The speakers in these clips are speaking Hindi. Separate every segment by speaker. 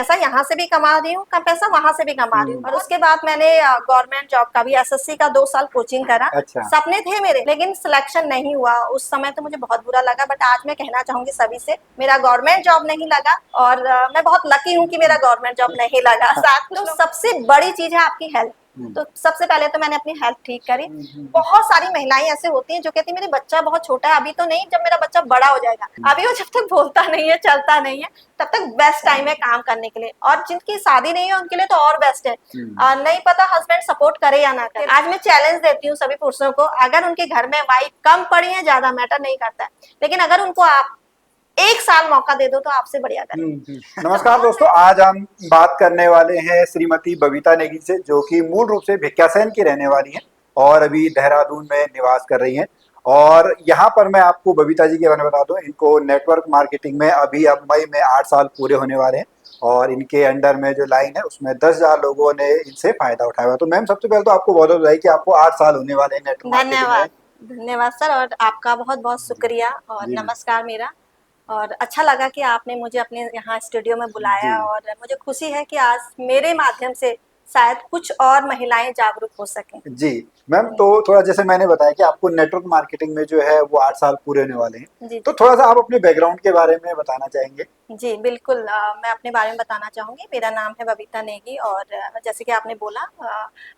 Speaker 1: पैसा यहाँ से भी कमा रही हूँ, पैसा वहाँ से भी कमा रही हूँ। और उसके बाद मैंने गवर्नमेंट जॉब का भी एसएससी का 2 साल कोचिंग करा।
Speaker 2: अच्छा।
Speaker 1: सपने थे मेरे, लेकिन सिलेक्शन नहीं हुआ। उस समय तो मुझे बहुत बुरा लगा, बट आज मैं कहना चाहूंगी सभी से, मेरा गवर्नमेंट जॉब नहीं लगा और मैं बहुत लकी हूँ कि मेरा गवर्नमेंट जॉब नहीं लगा। साथ तो सबसे बड़ी चीज है आपकी हेल्थ। तो सबसे पहले तो मैंने अपनी हेल्थ ठीक करी। बहुत सारी महिलाएं ऐसे होती हैं जो कहती है मेरे बच्चा बहुत छोटा है, अभी तो नहीं, जब मेरा बच्चा बड़ा हो जाएगा। अभी वो जब तक बोलता नहीं है, चलता नहीं है, तब तक बेस्ट टाइम है काम करने के लिए। और जिनकी शादी नहीं है उनके लिए तो और बेस्ट है। नहीं पता हस्बैंड सपोर्ट करे या ना करे। आज मैं चैलेंज देती हूँ सभी पुरुषों को, अगर उनके घर में वाइफ कम पड़ी है, ज्यादा मैटर नहीं करता है, लेकिन अगर उनको आप 1 साल मौका दे दो तो आपसे बढ़िया करें।
Speaker 2: नमस्कार दोस्तों, आज हम बात करने वाले हैं श्रीमती बबीता नेगी से, जो कि मूल रूप से भिक्यासैन की रहने वाली हैं और अभी देहरादून में निवास कर रही हैं। और यहाँ पर मैं आपको बबीता जी के बारे में बता दूं, इनको नेटवर्क मार्केटिंग में अभी अब मई में 8 साल पूरे होने वाले हैं और इनके अंडर में जो लाइन है उसमें 10,000 लोगों ने इनसे फायदा उठाया हुआ। तो मैम, सबसे पहले तो आपको बहुत बहुत बधाई कि आपको 8 साल होने वाले हैं नेटवर्क मार्केटिंग में।
Speaker 1: धन्यवाद, धन्यवाद सर, और आपका बहुत बहुत शुक्रिया और
Speaker 2: जी।
Speaker 1: नमस्कार मेरा। और अच्छा लगा कि आपने मुझे अपने यहाँ स्टूडियो में बुलाया
Speaker 2: जी।
Speaker 1: और मुझे खुशी है कि आज मेरे माध्यम से शायद कुछ और महिलाएं जागरूक हो सकें।
Speaker 2: जी मैम, तो थोड़ा जैसे मैंने बताया कि आपको नेटवर्क मार्केटिंग में जो है वो 8 साल पूरे होने वाले हैं,
Speaker 1: जी
Speaker 2: तो
Speaker 1: जी
Speaker 2: थोड़ा सा आप अपने बैकग्राउंड के बारे में बताना चाहेंगे?
Speaker 1: जी बिल्कुल। मैं अपने बारे में बताना चाहूँगी। मेरा नाम है बबीता नेगी और जैसे कि आपने बोला,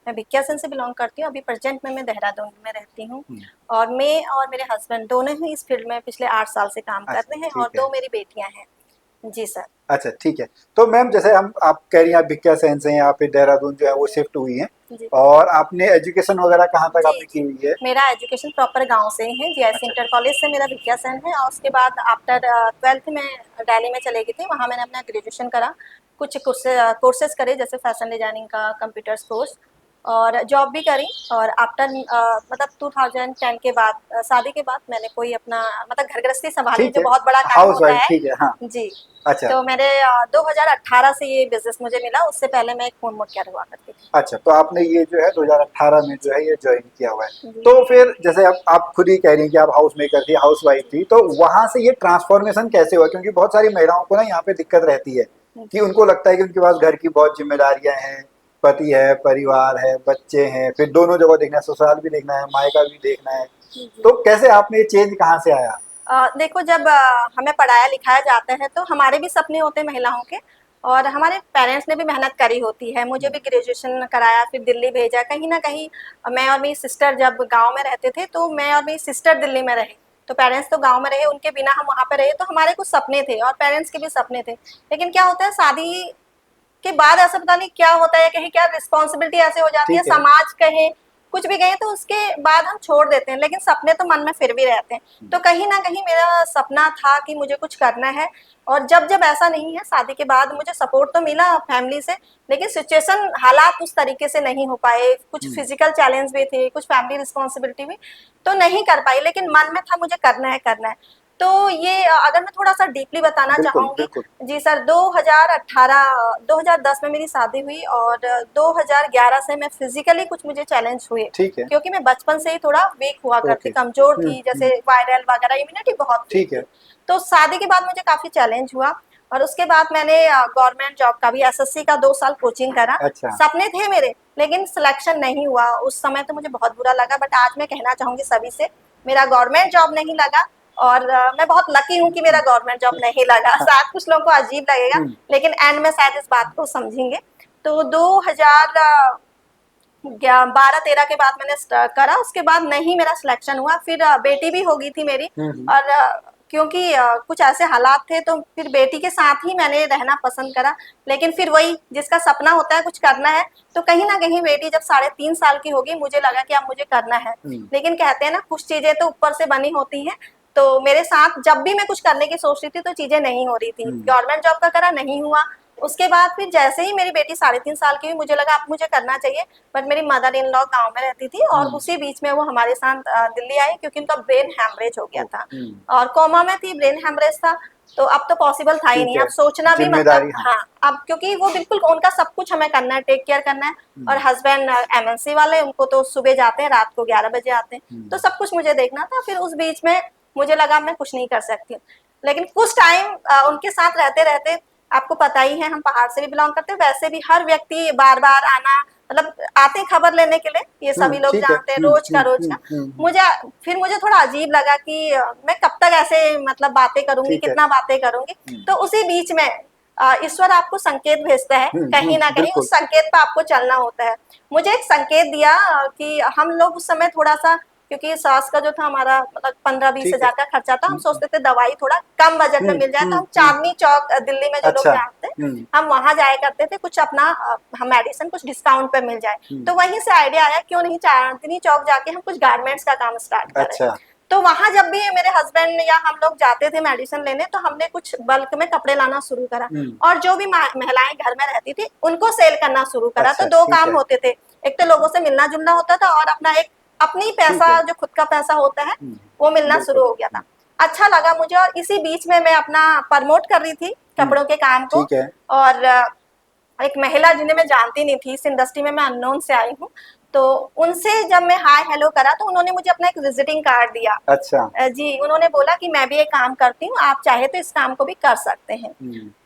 Speaker 1: मैं भिक्यासैन से बिलोंग करती हूँ। अभी प्रेजेंट में मैं देहरादून में रहती हूँ और मैं और मेरे हस्बैंड दोनों ही इस फील्ड में पिछले 8 साल से काम कर
Speaker 2: अच्छा,
Speaker 1: रहे हैं और
Speaker 2: ठीक है।
Speaker 1: 2 मेरी बेटियां हैं। जी सर।
Speaker 2: अच्छा, ठीक है। तो मैम, जैसे हम आप कह रही हैं आप भिक्यासैन से हैं, यहाँ पे देहरादून जो है वो शिफ्ट हुई हैं,
Speaker 1: जी
Speaker 2: और आपने एजुकेशन वगैरह कहाँ तक
Speaker 1: जी
Speaker 2: आपने की
Speaker 1: जी
Speaker 2: हुई है?
Speaker 1: मेरा एजुकेशन प्रॉपर गांव से ही है। जीआईसी
Speaker 2: अच्छा।
Speaker 1: इंटर कॉलेज से मेरा भिक्यासैन है और उसके बाद आफ्टर 12th में दिल्ली में चले गई थी। वहाँ मैंने अपना ग्रेजुएशन करा, कुछ कोर्सेज करे जैसे फैशन डिजाइनिंग का, कंप्यूटर्स कोर्स, और जॉब भी करी। और आफ्टर मतलब 2010 के बाद, शादी के बाद मैंने कोई अपना मतलब घर गृहस्थी संभाली,
Speaker 2: ठीक
Speaker 1: जो
Speaker 2: है,
Speaker 1: बहुत बड़ा काम
Speaker 2: हाउस
Speaker 1: होता
Speaker 2: वाइफ,
Speaker 1: है।
Speaker 2: ठीक है, हाँ।
Speaker 1: जी।
Speaker 2: अच्छा।
Speaker 1: तो मेरे 2018 से ये बिजनेस मुझे मिला, उससे पहले मैं एक फोन मोड केयर हुआ करती थी।
Speaker 2: अच्छा, तो आपने ये जो है 2018 में जो है ये ज्वाइन किया हुआ है।
Speaker 1: जी
Speaker 2: तो फिर जैसे आप खुद ही कह रही हैं कि आप हाउस मेकर थी, हाउस वाइफ
Speaker 1: जी
Speaker 2: थी, तो वहां से ये ट्रांसफॉर्मेशन कैसे हुआ? क्योंकि बहुत सारी महिलाओं को ना यहाँ पे दिक्कत रहती है कि
Speaker 1: जी
Speaker 2: उनको लगता है कि उनके पास घर की बहुत जिम्मेदारियां हैं, पति है, परिवार है, बच्चे हैं, फिर दोनों जगह देखना है, ससुराल भी देखना है, मायका भी देखना है।
Speaker 1: जी जी।
Speaker 2: तो कैसे आपने ये चेंज कहाँ से आया?
Speaker 1: देखो, जब हमें पढ़ाया लिखाया जाता है तो हमारे भी सपने होते हैं महिलाओं के, और हमारे पेरेंट्स ने भी मेहनत करी होती है। मुझे भी ग्रेजुएशन कराया, फिर दिल्ली भेजा। कहीं ना कहीं मैं और मेरी सिस्टर जब गांव में रहते थे तो मैं और मेरी सिस्टर दिल्ली में रहे, तो पेरेंट्स तो गांव में रहे, उनके बिना हम वहाँ पे रहे, तो हमारे कुछ सपने थे और पेरेंट्स के भी सपने थे। लेकिन क्या होता है, शादी के बाद ऐसा पता नहीं क्या होता है, कहीं क्या रिस्पॉन्सिबिलिटी ऐसे हो जाती है,
Speaker 2: ठीक है।
Speaker 1: समाज कहे, कुछ भी कहे, तो उसके बाद हम छोड़ देते हैं, लेकिन सपने तो मन में फिर भी रहते हैं। तो कहीं ना कहीं मेरा सपना था कि मुझे कुछ करना है। और जब जब ऐसा नहीं है, शादी के बाद मुझे सपोर्ट तो मिला फैमिली से, लेकिन सिचुएशन हालात उस तरीके से नहीं हो पाए। कुछ फिजिकल चैलेंज भी थे, कुछ फैमिली रिस्पॉन्सिबिलिटी भी, तो नहीं कर पाई, लेकिन मन में था मुझे करना है, करना है। तो ये अगर मैं थोड़ा सा डीपली बताना
Speaker 2: बिल्कुल,
Speaker 1: चाहूंगी।
Speaker 2: बिल्कुल।
Speaker 1: जी सर, 2010 में मेरी शादी हुई और 2011 से मैं फिजिकली कुछ मुझे चैलेंज हुए,
Speaker 2: ठीक है।
Speaker 1: क्योंकि मैं बचपन से ही थोड़ा वीक हुआ करती,
Speaker 2: ओके।
Speaker 1: कमजोर थी, जैसे वायरल वगैरह, इम्यूनिटी बहुत वीक
Speaker 2: ठीक है।
Speaker 1: थी। तो शादी के बाद मुझे काफी चैलेंज हुआ और उसके बाद मैंने गवर्नमेंट जॉब का भी एसएससी का 2 साल कोचिंग करा।
Speaker 2: अच्छा।
Speaker 1: सपने थे मेरे, लेकिन सिलेक्शन नहीं हुआ। उस समय तो मुझे बहुत बुरा लगा, बट आज मैं कहना चाहूंगी सभी से, मेरा गवर्नमेंट जॉब नहीं लगा और मैं बहुत लकी हूँ कि मेरा गवर्नमेंट जॉब नहीं लगा। शायद कुछ लोगों को अजीब लगेगा, लेकिन एंड में शायद इस बात को समझेंगे। तो 2012-13 के बाद मैंने करा, उसके बाद नहीं मेरा सिलेक्शन हुआ। फिर बेटी भी हो गई थी मेरी, और क्योंकि कुछ ऐसे हालात थे, तो फिर बेटी के साथ ही मैंने रहना पसंद करा। लेकिन फिर वही, जिसका सपना होता है कुछ करना है, तो कहीं ना कहीं बेटी जब 3.5 साल की होगी, मुझे लगा कि अब मुझे करना है। लेकिन कहते हैं ना, कुछ चीजें तो ऊपर से बनी होती हैं। तो मेरे साथ जब भी मैं कुछ करने की सोच रही थी तो चीजें नहीं हो रही थी। गवर्नमेंट जॉब का करा, नहीं हुआ। उसके बाद फिर जैसे ही मेरी बेटी 3.5 साल की हुई, मुझे लगा अब मुझे करना चाहिए। बट मेरी मदर इन लॉ गाँव में रहती थी और उसी बीच में वो हमारे साथ दिल्ली आई, क्योंकि उनका ब्रेन हैमरेज हो गया था और कोमा में थी, ब्रेन हैमरेज था। तो अब तो पॉसिबल था ही
Speaker 2: ठीक
Speaker 1: नहीं,
Speaker 2: है।
Speaker 1: अब सोचना भी मतलब,
Speaker 2: जिम्मेदारी, हाँ।
Speaker 1: हाँ, अब क्योंकि वो बिल्कुल उनका सब कुछ हमें करना है, टेक केयर करना है। और हस्बैंड एमएनसी वाले, उनको तो सुबह जाते हैं, रात को 11 बजे आते हैं, तो सब कुछ मुझे देखना था। फिर उस बीच में मुझे लगा मैं कुछ नहीं कर सकती, लेकिन कुछ टाइम उनके साथ रहते रहते आपको पता ही है हम पहाड़ से भी बिलोंग करते हैं, वैसे भी हर व्यक्ति बार बार आना, मतलब आते हैं खबर लेने के लिए, ये सभी लोग
Speaker 2: ठीक है।
Speaker 1: जानते हैं, रोज का। मुझे फिर मुझे थोड़ा अजीब लगा कि मैं कब तक ऐसे मतलब बातें करूंगी,
Speaker 2: ठीक है।
Speaker 1: कितना बातें करूंगी। तो उसी बीच में ईश्वर आपको संकेत भेजता है, कहीं ना कहीं
Speaker 2: बिल्कुल।
Speaker 1: उस संकेत पर आपको चलना होता है। मुझे एक संकेत दिया कि हम लोग उस समय थोड़ा सा, क्योंकि सास का जो था हमारा मतलब 15-20
Speaker 2: ठीक है।
Speaker 1: हजार का खर्चा था, हम सोचते थे दवाई थोड़ा कम बजट में मिल जाए, तो हम चांदनी चौक दिल्ली में जो लोग
Speaker 2: अच्छा।
Speaker 1: जानते हैं, हम वहां जाया करते थे, कुछ अपना हम मेडिसिन कुछ डिस्काउंट पे मिल जाए। तो वहीं से आइडिया आया क्यों नहीं चांदनी चौक जाके हम कुछ गारमेंट्स का काम स्टार्ट करें।
Speaker 2: अच्छा।
Speaker 1: तो वहां जब भी मेरे हस्बैंड या हम लोग जाते थे मेडिसिन लेने, तो हमने कुछ बल्क में कपड़े लाना शुरू करा, और जो भी महिलाएं घर में रहती थी उनको सेल करना शुरू करा।
Speaker 2: अच्छा,
Speaker 1: तो दो
Speaker 2: ठीक
Speaker 1: काम
Speaker 2: है।
Speaker 1: होते थे, एक तो लोगों से मिलना जुलना होता था, और अपना एक अपनी
Speaker 2: ठीक
Speaker 1: पैसा
Speaker 2: है।
Speaker 1: जो खुद का पैसा होता है वो मिलना शुरू
Speaker 2: बिल्कुल।
Speaker 1: हो गया था। अच्छा लगा मुझे, और इसी बीच में मैं अपना प्रमोट कर रही थी कपड़ों के काम को।
Speaker 2: ठीक है।
Speaker 1: और एक महिला जिन्हें मैं जानती नहीं थी, इस इंडस्ट्री में मैं अननोन से आई हूँ, तो उनसे जब मैं हाय हेलो करा तो उन्होंने मुझे अपना एक विजिटिंग कार्ड दिया।
Speaker 2: अच्छा।
Speaker 1: जी, उन्होंने बोला कि मैं भी एक काम करती हूँ, आप चाहे तो इस काम को भी कर सकते हैं।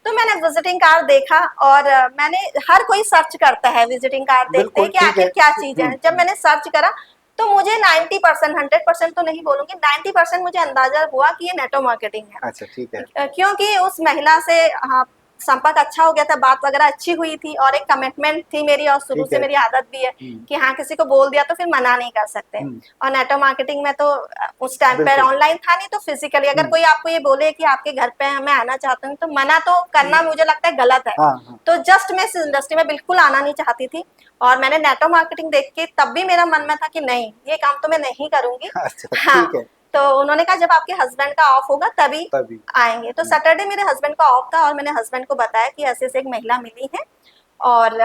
Speaker 1: तो मैंने विजिटिंग कार्ड देखा, और मैंने, हर कोई सर्च करता है विजिटिंग कार्ड देखते
Speaker 2: बिल्कुल
Speaker 1: हैं कि
Speaker 2: ठीक
Speaker 1: आखिर
Speaker 2: है।
Speaker 1: क्या चीज है। जब मैंने सर्च करा तो मुझे 90%, 100% तो नहीं बोलूंगी, 90% मुझे अंदाजा हुआ कि ये नेटो मार्केटिंग है।
Speaker 2: अच्छा, ठीक है।
Speaker 1: क्योंकि उस महिला से हाँ, संपर्क अच्छा हो गया था, बात वगैरह अच्छी हुई थी, और एक कमिटमेंट थी मेरी, और शुरू
Speaker 2: ठीक
Speaker 1: से
Speaker 2: है।
Speaker 1: मेरी आदत भी है कि हाँ, किसी को बोल दिया तो फिर मना नहीं कर सकते। और नेटो मार्केटिंग में तो उस टाइम पर
Speaker 2: बिल्कुल।
Speaker 1: ऑनलाइन था नहीं, तो फिजिकली अगर कोई आपको ये बोले कि आपके घर पे मैं आना चाहता हूँ, तो मना तो करना मुझे लगता है गलत है।
Speaker 2: हाँ, हाँ।
Speaker 1: तो जस्ट मैं इस इंडस्ट्री में बिल्कुल आना नहीं चाहती थी, और मैंने नेटो मार्केटिंग देख के तब भी मेरा मन में था कि नहीं, ये काम तो मैं नहीं करूंगी।
Speaker 2: अच्छा,
Speaker 1: हाँ,
Speaker 2: ठीक है।
Speaker 1: तो उन्होंने कहा जब आपके हस्बैंड का ऑफ होगा तभी
Speaker 2: तभी।
Speaker 1: आएंगे। तो सैटरडे मेरे हस्बैंड का ऑफ था, और मैंने हस्बैंड को बताया कि ऐसे ऐसे एक महिला मिली है, और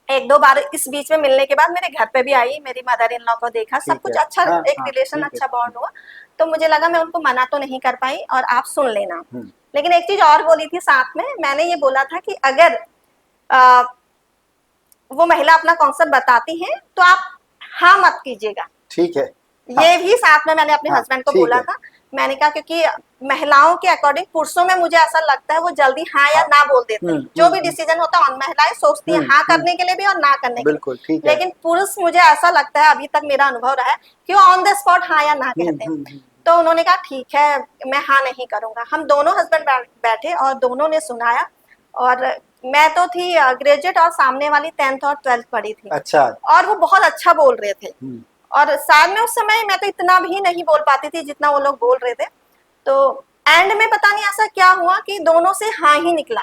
Speaker 1: एक दो बार इस बीच में मिलने के बाद मेरे घर पे भी आई, मेरी मदर इन लॉ को देखा, सब
Speaker 2: ठीक
Speaker 1: कुछ
Speaker 2: है।
Speaker 1: अच्छा,
Speaker 2: हाँ,
Speaker 1: एक
Speaker 2: हाँ,
Speaker 1: रिलेशन
Speaker 2: ठीक है।
Speaker 1: अच्छा बॉन्ड हुआ। तो मुझे लगा मैं उनको मना तो नहीं कर पाई, और आप सुन लेना।
Speaker 2: हम्म।
Speaker 1: लेकिन एक चीज और बोली थी साथ में, मैंने ये बोला था कि अगर आ, वो महिला अपना कॉन्सेप्ट बताती है तो आप हाँ मत कीजिएगा।
Speaker 2: ठीक है। हाँ,
Speaker 1: ये भी साथ में मैंने अपने
Speaker 2: हाँ,
Speaker 1: हस्बैंड को
Speaker 2: ठीक
Speaker 1: बोला
Speaker 2: है।
Speaker 1: था। मैंने कहा क्योंकि महिलाओं के अकॉर्डिंग, पुरुषों में मुझे ऐसा लगता है वो जल्दी हाँ या
Speaker 2: हाँ।
Speaker 1: ना बोल देते हैं, जो भी
Speaker 2: हम्म।
Speaker 1: डिसीजन होता है, महिलाएं सोचती हैं हाँ करने के लिए भी और ना करने के
Speaker 2: बिल्कुल ठीक
Speaker 1: लिए।
Speaker 2: है।
Speaker 1: लेकिन पुरुष, मुझे ऐसा लगता है, अभी तक मेरा अनुभव रहा है कि वो ऑन द स्पॉट हाँ या ना कहते हैं। तो उन्होंने कहा ठीक है, मैं हाँ नहीं करूंगा। हम दोनों हस्बैंड बैठे और दोनों ने सुनाया, और मैं तो थी ग्रेजुएट, और सामने वाली 10th और 12th पढ़ी थी,
Speaker 2: अच्छा।
Speaker 1: और वो बहुत अच्छा बोल रहे थे। और साथ में उस समय मैं तो इतना भी नहीं बोल पाती थी जितना वो लोग बोल रहे थे। तो एंड में पता नहीं ऐसा क्या हुआ कि दोनों से हाँ ही निकला।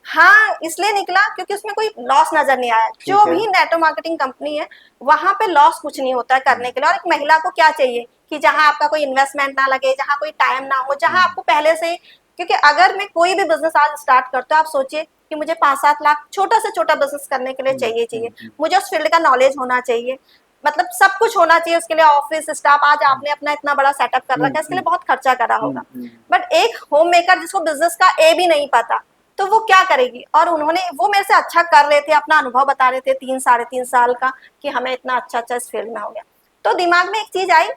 Speaker 1: हाँ इसलिए निकला क्योंकि उसमें कोई लॉस नजर नहीं आया। जो भी नेटो मार्केटिंग कंपनी है वहां पे लॉस कुछ नहीं होता है करने के लिए। और एक महिला को क्या चाहिए कि जहां आपका कोई इन्वेस्टमेंट ना लगे, जहां कोई टाइम ना हो, जहां आपको पहले से, क्योंकि अगर मैं कोई भी बिजनेस आज स्टार्ट करता हूँ, आप सोचिए कि मुझे 5-7 लाख छोटा से छोटा बिजनेस करने के लिए चाहिए। मुझे उस फील्ड का नॉलेज होना चाहिए, मतलब सब कुछ होना चाहिए उसके लिए, ऑफिस स्टाफ। आज आपने अपना इतना बड़ा सेटअप कर रखा है, इसके लिए बहुत खर्चा करा होगा। बट एक होम मेकर जिसको बिजनेस का ए भी नहीं पता, तो वो क्या करेगी। और उन्होंने, वो मेरे से अच्छा कर रहे थे, अपना अनुभव बता रहे थे 3-3.5 साल का, कि हमें इतना अच्छा इस फील्ड में हो गया। तो दिमाग में एक चीज आई,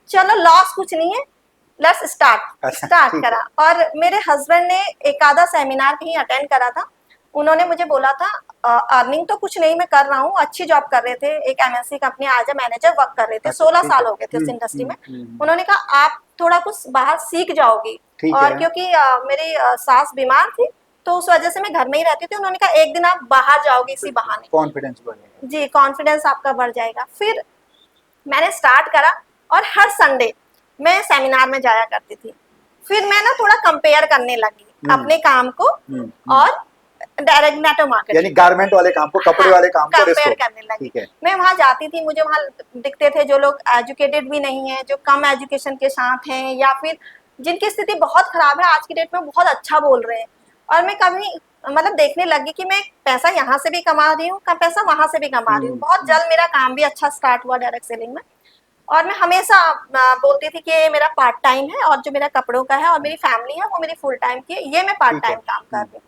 Speaker 1: चलो लॉस कुछ नहीं है, लेट्स स्टार्ट करा। और मेरे हस्बैंड ने एक आधा सेमिनार कहीं अटेंड करा था। उन्होंने मुझे बोला था, अर्निंग तो कुछ नहीं मैं कर रहा हूँ, अच्छी जॉब कर रहे थे, एक MNC company as a manager work कर रहे थे, 16 साल हो गए थे उस इंडस्ट्री में। उन्होंने कहा आप थोड़ा कुछ बाहर सीख जाओगी। और क्योंकि मेरी सास बीमार थी, तो उस वजह से मैं घर में ही रहती थी। उन्होंने कहा एक दिन आप बाहर जाओगे इसी बहाने,
Speaker 2: कॉन्फिडेंस बढ़ेगा।
Speaker 1: जी, कॉन्फिडेंस आपका बढ़ जाएगा। फिर मैंने स्टार्ट करा, और हर संडे मैं सेमिनार में जाया करती थी। फिर मैं ना थोड़ा कंपेयर करने लगी अपने काम को और डायरेक्ट नेटो मार्केटिंग,
Speaker 2: यानी गारमेंट वाले काम को, कपड़े वाले काम को
Speaker 1: कंपेयर करने लगी। मैं वहां जाती थी, मुझे वहां दिखते थे जो लोग एजुकेटेड भी नहीं है, जो कम एजुकेशन के साथ हैं, या फिर जिनकी स्थिति बहुत खराब है, आज की डेट में बहुत अच्छा बोल रहे हैं। और मैं कभी मतलब देखने लगी कि मैं पैसा यहाँ से भी कमा रही हूँ, पैसा वहां से भी कमा रही हूँ। बहुत जल्द मेरा काम भी अच्छा स्टार्ट हुआ डायरेक्ट सेलिंग में। और मैं हमेशा बोलती थी कि ये मेरा पार्ट टाइम है, और जो मेरा कपड़ों का है और मेरी फैमिली है वो मेरी फुल टाइम की है, ये मैं पार्ट टाइम काम कर रही हूँ।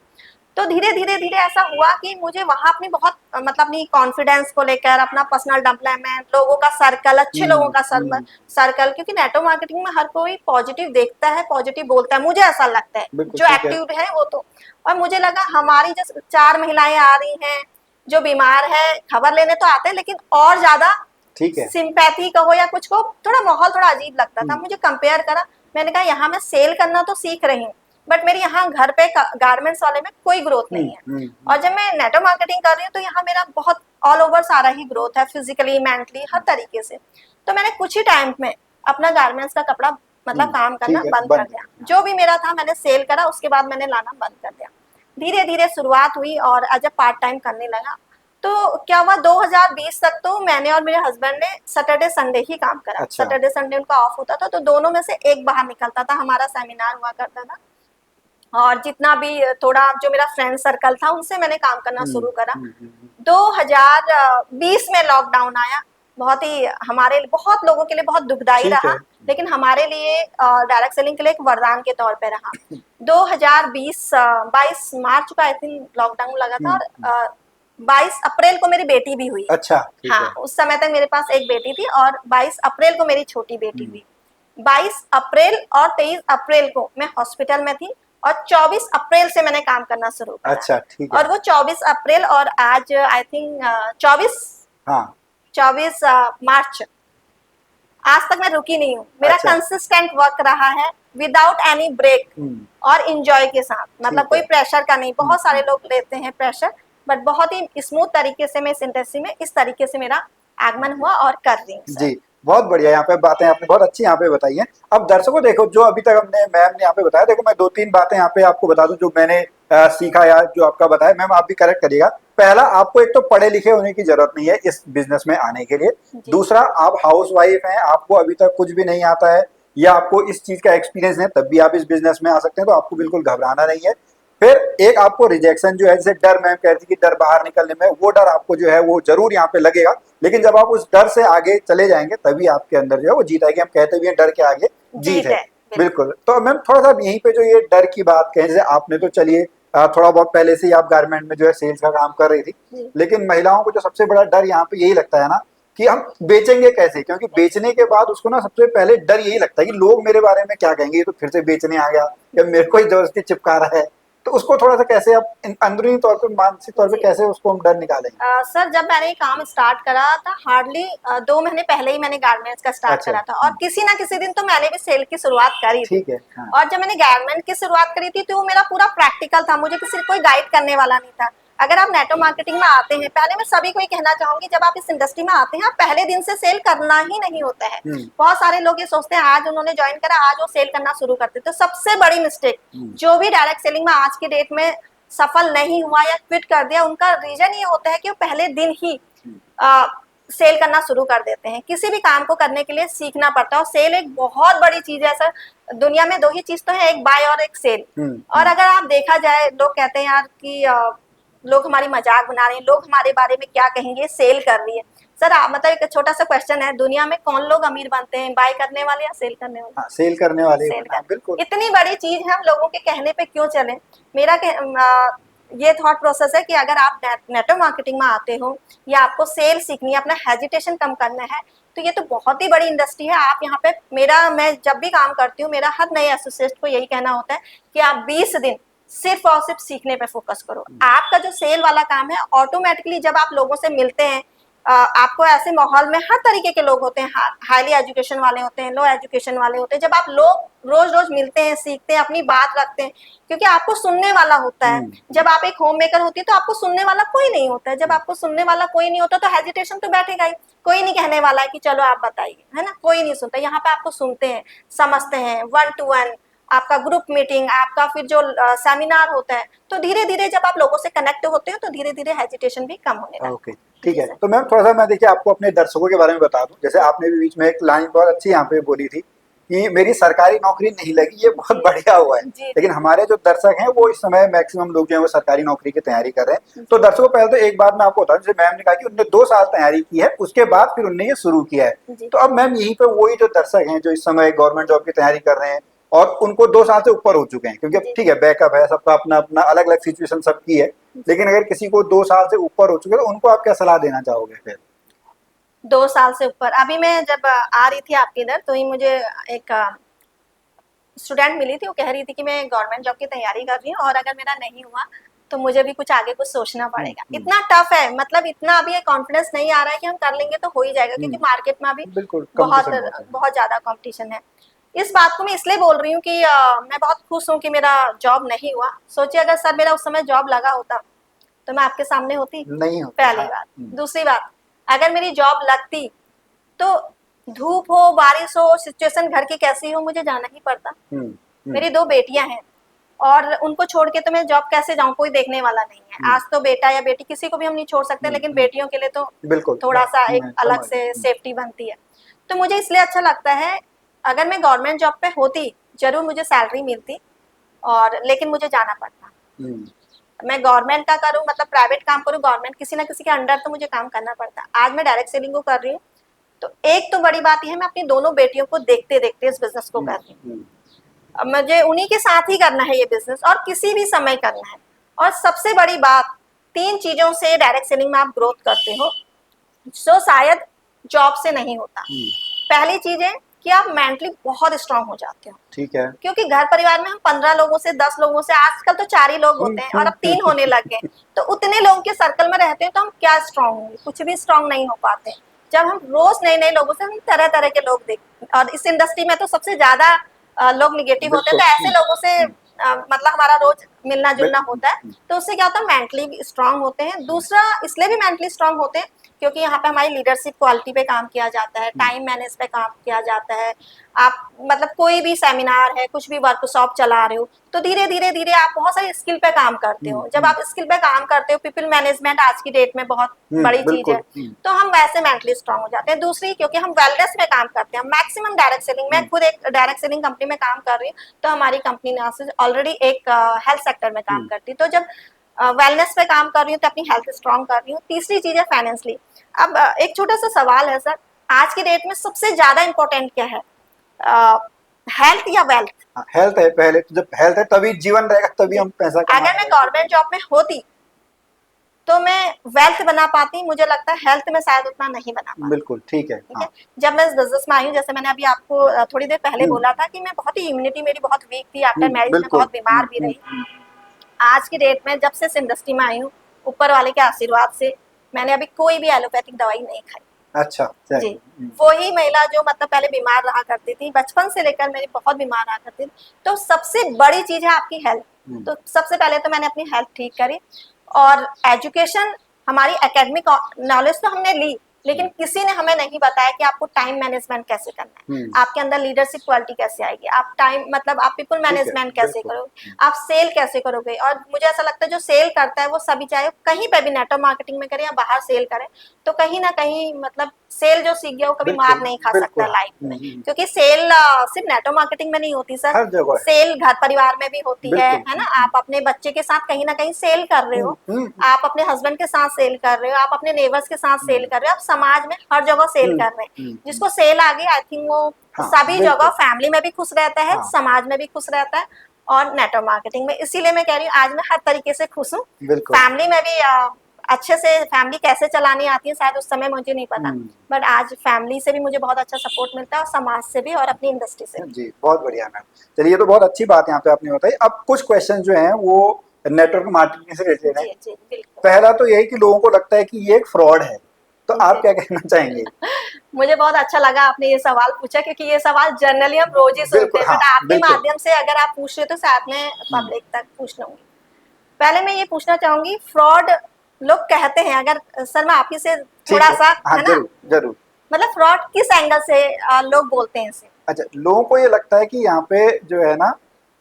Speaker 1: तो धीरे धीरे धीरे ऐसा हुआ कि मुझे वहां अपनी बहुत मतलब अपनी कॉन्फिडेंस को लेकर, अपना पर्सनल डेवलपमेंट, लोगों का सर्कल, अच्छे लोगों का सर्कल, क्योंकि नेटवर्क मार्केटिंग में हर कोई पॉजिटिव देखता है, पॉजिटिव बोलता है, मुझे ऐसा लगता है जो एक्टिव है वो तो। और मुझे लगा हमारी जो 4 महिलाएं आ रही हैं जो बीमार है, खबर लेने तो आते हैं, लेकिन और ज्यादा
Speaker 2: ठीक है,
Speaker 1: सिंपैथी कहो या कुछ को, थोड़ा माहौल थोड़ा अजीब लगता था। मुझे कंपेयर करा, मैंने कहा यहाँ मैं सेल करना तो सीख रही हूँ, बट मेरे यहाँ घर पे गारमेंट्स वाले में कोई ग्रोथ नहीं है। और जब मैं नेटवर्क मार्केटिंग कर रही हूँ तो यहाँ मेरा बहुत ऑल ओवर सारा ही ग्रोथ है, फिजिकली, मेंटली, हर तरीके से। तो मैंने कुछ ही टाइम में अपना गारमेंट्स का कपड़ा मतलब काम करना बंद कर दिया। जो भी मेरा था मैंने सेल करा, उसके बाद मैंने लाना बंद कर दिया। धीरे धीरे शुरुआत हुई और जब पार्ट टाइम करने लगा तो क्या हुआ, 2020 तक तो मैंने और मेरे हस्बैंड ने सैटरडे संडे ही काम करा।
Speaker 2: अच्छा।
Speaker 1: सैटरडे संडे उनका ऑफ होता था, तो दोनों में से एक बाहर निकलता था, हमारा सेमिनार हुआ करता था। और जितना भी थोड़ा जो मेरा फ्रेंड सर्कल था उनसे मैंने काम करना शुरू करा। 2020 में लॉकडाउन आया, बहुत ही हमारे बहुत लोगों के लिए बहुत दुखदाई रहा, लेकिन हमारे लिए डायरेक्ट सेलिंग के लिए एक वरदान के तौर पे रहा। 22 मार्च को आई थिंक लॉकडाउन लगा था और 22 अप्रैल को मेरी बेटी भी हुई।
Speaker 2: अच्छा,
Speaker 1: हाँ, उस समय तक मेरे पास एक बेटी थी और 22 अप्रैल को मेरी छोटी बेटी हुई। 22 अप्रैल और 23 अप्रैल को मैं हॉस्पिटल में थी और 24 अप्रैल से मैंने काम करना शुरू करा।
Speaker 2: अच्छा, ठीक है।
Speaker 1: और वो 24 अप्रैल और आज आई थिंक 24 मार्च, आज तक मैं रुकी नहीं हूँ। मेरा कंसिस्टेंट वर्क रहा है विदाउट एनी ब्रेक और इंजॉय के साथ, मतलब कोई प्रेशर का नहीं। बहुत सारे लोग लेते हैं प्रेशर, बट बहुत ही स्मूथ तरीके से मैं इस इंडस्ट्री में इस तरीके से मेरा आगमन हुआ और कर रही हूँ।
Speaker 2: जी, बहुत बढ़िया, यहाँ पे बातें आपने बहुत अच्छी यहाँ पे बताई हैं। अब दर्शकों देखो, जो अभी तक हमने मैम ने यहाँ पे बताया, देखो मैं 2-3 बातें यहाँ पे आपको बता दूं जो मैंने सीखा या जो आपका बताया। मैम आप भी करेक्ट करिएगा। पहला, आपको एक तो पढ़े लिखे होने की जरूरत नहीं है इस बिजनेस में आने के लिए। दूसरा, आप हाउस वाइफ हैं, आपको अभी तक कुछ भी नहीं आता है या आपको इस चीज का एक्सपीरियंस है, तब भी आप इस बिजनेस में आ सकते हैं, तो आपको बिल्कुल घबराना नहीं है। फिर एक आपको रिजेक्शन जो है, जैसे डर, मैम कहती कि डर बाहर निकलने में, वो डर आपको जो है वो जरूर यहाँ पे लगेगा, लेकिन जब आप उस डर से आगे चले जाएंगे तभी आपके अंदर जो है वो जीत आएगी। हम कहते भी हैं डर के आगे जीत है। बिल्कुल। तो मैम थोड़ा सा यहीं पे जो ये डर की बात कहें, जैसे आपने तो चलिए थोड़ा बहुत पहले से ही आप गारमेंट में जो है सेल्स का काम कर रही थी, लेकिन महिलाओं को जो सबसे बड़ा डर यहाँ पे यही लगता है ना कि हम बेचेंगे कैसे, क्योंकि बेचने के बाद उसको ना सबसे पहले डर यही लगता है कि लोग मेरे बारे में क्या कहेंगे, ये तो फिर से बेचने आ गया या मेरे को ही जबरदस्ती चिपका रहा है। तो उसको थोड़ा सा कैसे आप अंदरूनी तौर पे, मानसिक तौर पे कैसे उसको हम डर निकालेंगे?
Speaker 1: सर, जब मैंने ये काम स्टार्ट करा था, हार्डली 2 महीने पहले ही मैंने गारमेंट्स का स्टार्ट करा था, और किसी ना किसी दिन तो मैंने भी सेल की शुरुआत करी थी।
Speaker 2: ठीक है। हाँ।
Speaker 1: और जब मैंने गारमेंट की शुरुआत करी थी तो वो मेरा पूरा प्रैक्टिकल था, मुझे किसी कोई गाइड करने वाला नहीं था। अगर आप नेटवर्क मार्केटिंग में आते हैं, पहले मैं सभी को ही कहना चाहूंगी, जब आप इस इंडस्ट्री में आते हैं, आप पहले दिन से सेल करना ही नहीं होता है। बहुत सारे लोग ये सोचते हैं आज उन्होंने ज्वाइन करा, आज वो सेल करना शुरू करते। तो सबसे बड़ी मिस्टेक, जो भी डायरेक्ट सेलिंग में आज की डेट में सफल नहीं हुआ या क्विट कर दिया, उनका रीजन ये होता है कि वो पहले दिन ही सेल करना शुरू कर देते हैं। किसी भी काम को करने के लिए सीखना पड़ता है, और सेल एक बहुत बड़ी चीज है सर। दुनिया में 2 ही चीज तो है, एक बाय और एक सेल। और अगर आप देखा जाए, लोग कहते हैं यार कि लोग हमारी मजाक बना रहे हैं, लोग हमारे बारे में क्या कहेंगे, सेल कर रही है। सर मतलब एक छोटा सा क्वेश्चन है, दुनिया में कौन लोग अमीर बनते हैं, बाय करने वाले या सेल करने वाले?
Speaker 2: सेल करने वाले। बिल्कुल।
Speaker 1: इतनी बड़ी चीज है, हम लोगों के कहने पे क्यों चले? मेरा ये थॉट प्रोसेस है कि अगर आप नेटवर्क मार्केटिंग में आते हो या आपको सेल सीखनी है, अपना हेजिटेशन कम करना है, तो ये तो बहुत ही बड़ी इंडस्ट्री है। आप यहाँ पे, मैं जब भी काम करती हूँ, मेरा हर नए एसोसिएट को यही कहना होता है कि आप 20 दिन सिर्फ और सिर्फ सीखने पे फोकस करो। आपका जो सेल वाला काम है, ऑटोमेटिकली जब आप लोगों से मिलते हैं, आपको ऐसे माहौल में हर तरीके के लोग होते हैं, हाईली एजुकेशन वाले होते हैं, लो एजुकेशन वाले होते हैं। जब आप लोग रोज रोज मिलते हैं, सीखते हैं, अपनी बात रखते हैं, क्योंकि आपको सुनने वाला होता है। जब आप एक होम मेकर होती है तो आपको सुनने वाला कोई नहीं होता है। जब आपको सुनने वाला कोई नहीं होता तो हेजिटेशन तो बैठेगा ही, कोई नहीं कहने वाला है कि चलो आप बताइए, है ना, कोई नहीं सुनता। यहाँ पे आपको सुनते हैं, समझते हैं, 1 to 1 आपका ग्रुप मीटिंग, आपका फिर जो सेमिनार होता है। तो धीरे धीरे जब आप लोगों से कनेक्ट होते हो तो धीरे धीरे हेजिटेशन भी कम होने लगता है।
Speaker 2: ओके, ठीक है। तो मैम थोड़ा सा मैं देखिए आपको अपने दर्शकों के बारे में बता दूं। जैसे आपने भी बीच में एक लाइन बहुत अच्छी यहाँ पे बोली थी कि मेरी सरकारी नौकरी नहीं लगी, ये बहुत बढ़िया हुआ है। लेकिन हमारे जो दर्शक हैं वो इस समय मैक्सिमम लोग जो है वो सरकारी नौकरी की तैयारी कर रहे हैं। तो दर्शकों, पहले तो एक बात मैं आपको बताऊं, जैसे मैम ने कहा कि उन्होंने 2 साल तैयारी की है, उसके बाद फिर उन्होंने ये शुरू किया है। तो अब मैम यहीं पे वही जो दर्शक हैं जो इस समय गवर्नमेंट जॉब की तैयारी कर रहे हैं और उनको 2 साल से ऊपर हो चुके हैं, क्योंकि ठीक है बैकअप है, सबका अपना अपना अलग अलग सिचुएशन सबकी है, लेकिन अगर किसी को 2 साल से ऊपर हो चुके हैं तो उनको आप क्या सलाह देना चाहोगे फिर?
Speaker 1: 2 साल से ऊपर, अभी मैं जब आ रही थी आपके इधर तो ही मुझे एक स्टूडेंट मिली थी, वो कह रही थी कि मैं गवर्नमेंट जॉब की तैयारी कर रही हूँ और अगर मेरा नहीं हुआ तो मुझे भी कुछ आगे कुछ सोचना पड़ेगा। इतना टफ है, मतलब इतना अभी कॉन्फिडेंस नहीं आ रहा है कि हम कर लेंगे तो हो ही जाएगा, क्योंकि मार्केट में अभी
Speaker 2: बिल्कुल
Speaker 1: बहुत
Speaker 2: कंपटीशन बहुत है।
Speaker 1: बहुत ज्यादा कंपटीशन है। इस बात को मैं इसलिए बोल रही हूँ कि मैं बहुत खुश हूँ कि मेरा जॉब नहीं हुआ। सोचिए अगर सर मेरा उस समय जॉब लगा होता तो मैं आपके सामने होती,
Speaker 2: नहीं होता,
Speaker 1: पहली
Speaker 2: हाँ।
Speaker 1: बात। दूसरी बात, अगर मेरी जॉब लगती तो धूप हो बारिश हो सिचुएशन घर की कैसी हो मुझे जाना ही पड़ता। मेरी 2 बेटियां हैं और उनको छोड़ के तो मैं जॉब कैसे जाऊं, कोई देखने वाला नहीं है। आज तो बेटा या बेटी किसी को भी हम नहीं छोड़ सकते, लेकिन बेटियों के लिए तो
Speaker 2: बिल्कुल
Speaker 1: थोड़ा सा एक
Speaker 2: मैं
Speaker 1: अलग
Speaker 2: समझ
Speaker 1: से सेफ्टी बनती है। तो मुझे इसलिए अच्छा लगता है, अगर मैं गवर्नमेंट जॉब पे होती जरूर मुझे सैलरी मिलती, और लेकिन मुझे जाना पड़ता। मैं गवर्नमेंट का करूं मतलब प्राइवेट काम करूं, गवर्नमेंट किसी ना किसी के अंडर तो मुझे काम करना पड़ता। आज मैं डायरेक्ट सेलिंग को कर रही हूँ, तो एक तो बड़ी बात यह है मैं अपनी दोनों बेटियों को देखते देखते इस बिजनेस को कर रही हूँ। अब मुझे उन्हीं के साथ ही करना है ये बिजनेस, और किसी भी समय करना है। और सबसे बड़ी बात, 3 चीजों से डायरेक्ट सेलिंग में आप ग्रोथ करते हो जो शायद जॉब से नहीं होता। पहली चीज है कि आप मेंटली बहुत स्ट्रांग हो जाते हो,
Speaker 2: ठीक है।
Speaker 1: क्योंकि घर परिवार में हम 15 लोगों से 10 लोगों से, आजकल तो 4 ही लोग होते हैं और अब 3 होने लग गए, तो उतने लोगों के सर्कल में रहते हैं तो हम क्या स्ट्रांग होंगे, कुछ भी स्ट्रांग नहीं हो पाते। जब हम रोज नए नए लोगों से, हम तरह तरह के लोग देखते हैं, और इस इंडस्ट्री में तो सबसे ज्यादा लोग निगेटिव होते हैं, तो ऐसे लोगों से मतलब हमारा रोज मिलना जुलना होता है, तो उससे क्या होता है मेंटली भी स्ट्रांग होते हैं। दूसरा इसलिए भी मेंटली स्ट्रांग होते हैं क्योंकि यहाँ पे हमारी लीडरशिप क्वालिटी पे काम किया जाता है, टाइम मैनेज पे काम किया जाता है। आप मतलब कोई भी सेमिनार है, कुछ भी वर्कशॉप चला रहे हो, तो धीरे धीरे धीरे आप बहुत सारी स्किल पे काम करते हो। जब आप स्किल पे काम करते हो, पीपल मैनेजमेंट आज की डेट में बहुत बड़ी चीज है, तो हम वैसे मेंटली स्ट्रांग हो जाते हैं। दूसरी, क्योंकि हम वेलनेस में काम करते हैं मैक्सिमम डायरेक्ट सेलिंग, मैं खुद एक डायरेक्ट सेलिंग कंपनी में काम कर रही हूँ, तो हमारी कंपनी ने ऑलरेडी एक हेल्थ सेक्टर में काम करती है, तो जब वेलनेस पे काम कर रही हूँ तो अपनी हेल्थ स्ट्रांग कर रही हूँ। तीसरी चीज है फाइनेंशियली। अब एक छोटा सा सवाल है सर, आज की डेट में सबसे ज्यादा इंपॉर्टेंट क्या है, हेल्थ या वेल्थ?
Speaker 2: हेल्थ है पहले, तो जब हेल्थ है तभी जीवन रहेगा, तभी हम पैसा कमा
Speaker 1: अगर मैं गवर्नमेंट जॉब में होती तो मैं वेल्थ बना पाती, मुझे लगता है हेल्थ में शायद उतना नहीं बना पाती।
Speaker 2: बिल्कुल ठीक है।
Speaker 1: ठीक है, जब मैं इस बिजनेस में आई हूँ, जैसे मैंने अभी आपको थोड़ी देर पहले बोला था कि मैं बहुत ही इम्यूनिटी मेरी बहुत वीक थी, आफ्टर मैरिज में बहुत बीमार भी रही। आज की डेट में जब से इस इंडस्ट्री में आई हूँ, ऊपर वाले के आशीर्वाद से मैंने अभी कोई भी एलोपैथिक दवाई नहीं खाई।
Speaker 2: अच्छा
Speaker 1: जी, वही महिला जो मतलब पहले बीमार रहा करती थी, बचपन से लेकर मेरी बहुत बीमार रहा करती थी। तो सबसे बड़ी चीज है आपकी हेल्थ। तो सबसे पहले तो मैंने अपनी हेल्थ ठीक करी, और एजुकेशन, हमारी एकेडमिक नॉलेज तो हमने ली, लेकिन किसी ने हमें नहीं बताया कि आपको टाइम मैनेजमेंट कैसे करना है, आपके अंदर लीडरशिप क्वालिटी कैसे आएगी, आप टाइम मतलब आप पीपल मैनेजमेंट कैसे करोगे, आप सेल कैसे करोगे। और मुझे ऐसा लगता है जो सेल करता है वो सभी, चाहे कहीं पे भी नेटवर्क मार्केटिंग में करे या बाहर सेल करे, तो कहीं ना कहीं मतलब सेल जो सीख गया वो कभी मार नहीं खा सकता लाइफ में, क्योंकि सेल सिर्फ नेटवर्क मार्केटिंग में नहीं होती सर,
Speaker 2: हर जगह
Speaker 1: सेल घर परिवार में भी होती है ना। आप अपने बच्चे के साथ कहीं ना कहीं सेल कर रहे हो, आप अपने हस्बैंड के साथ सेल कर रहे हो, आप अपने नेबर्स के साथ सेल कर रहे हो, आप समाज में हर जगह सेल कर रहे हैं। जिसको सेल आ गई, आई थिंक वो सभी जगह फैमिली में भी खुश रहता है, समाज में भी खुश रहता है, और नेटवर्क मार्केटिंग में। इसीलिए मैं कह रही हूँ आज मैं हर तरीके से खुश हूँ। फैमिली में भी अच्छे से फैमिली कैसे चलानी आती है शायद उस समय मुझे नहीं पता, बट आज फैमिली से भी मुझे बहुत अच्छा सपोर्ट मिलता है, और समाज से भी और अपनी इंडस्ट्री से भी।
Speaker 2: जी बहुत बढ़िया मैम। चलिए, ये तो बहुत अच्छी बात यहाँ पे आपने बताई। अब कुछ क्वेश्चन जो हैं वो नेटवर्क मार्केटिंग से रिलेटेड है।
Speaker 1: जी जी बिल्कुल।
Speaker 2: पहला तो यही कि लोगों को लगता है कि ये एक फ्रॉड है, तो आप क्या कहना चाहेंगे?
Speaker 1: मुझे बहुत अच्छा लगा आपने ये सवाल पूछा, क्योंकि ये सवाल जनरली हम रोज ही सुनते हैं, बट आपके माध्यम से अगर आप पूछ रहे हो तो साथ में पब्लिक तक पूछ लूंगी। पहले मैं ये पूछना चाहूंगी, फ्रॉड लोग कहते हैं, अगर सर मैं आप ही से थोड़ा सा है ना,
Speaker 2: जरूर
Speaker 1: मतलब फ्रॉड किस एंगल से लोग बोलते हैं इसे?
Speaker 2: अच्छा, लोगों को ये लगता है कि यहाँ पे जो है ना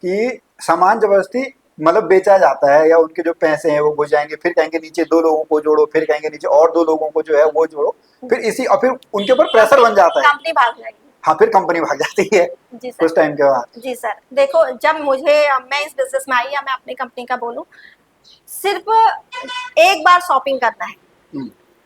Speaker 2: कि सामान जबरदस्ती मतलब बेचा जाता है, या उनके जो पैसे हैं वो घुस जाएंगे, फिर कहेंगे नीचे 2 लोगों को जोड़ो, फिर कहेंगे नीचे और 2 लोगों को जो है वो जोड़ो, फिर इसी और फिर उनके ऊपर प्रेशर बन जाता है,
Speaker 1: कंपनी भाग जाएगी।
Speaker 2: हाँ, फिर कंपनी भाग जाती है
Speaker 1: जी सर,
Speaker 2: कुछ टाइम के बाद।
Speaker 1: जी सर, देखो जब मैं इस बिजनेस में आई, या मैं अपनी कंपनी का बोलूं, सिर्फ एक बार शॉपिंग करना है,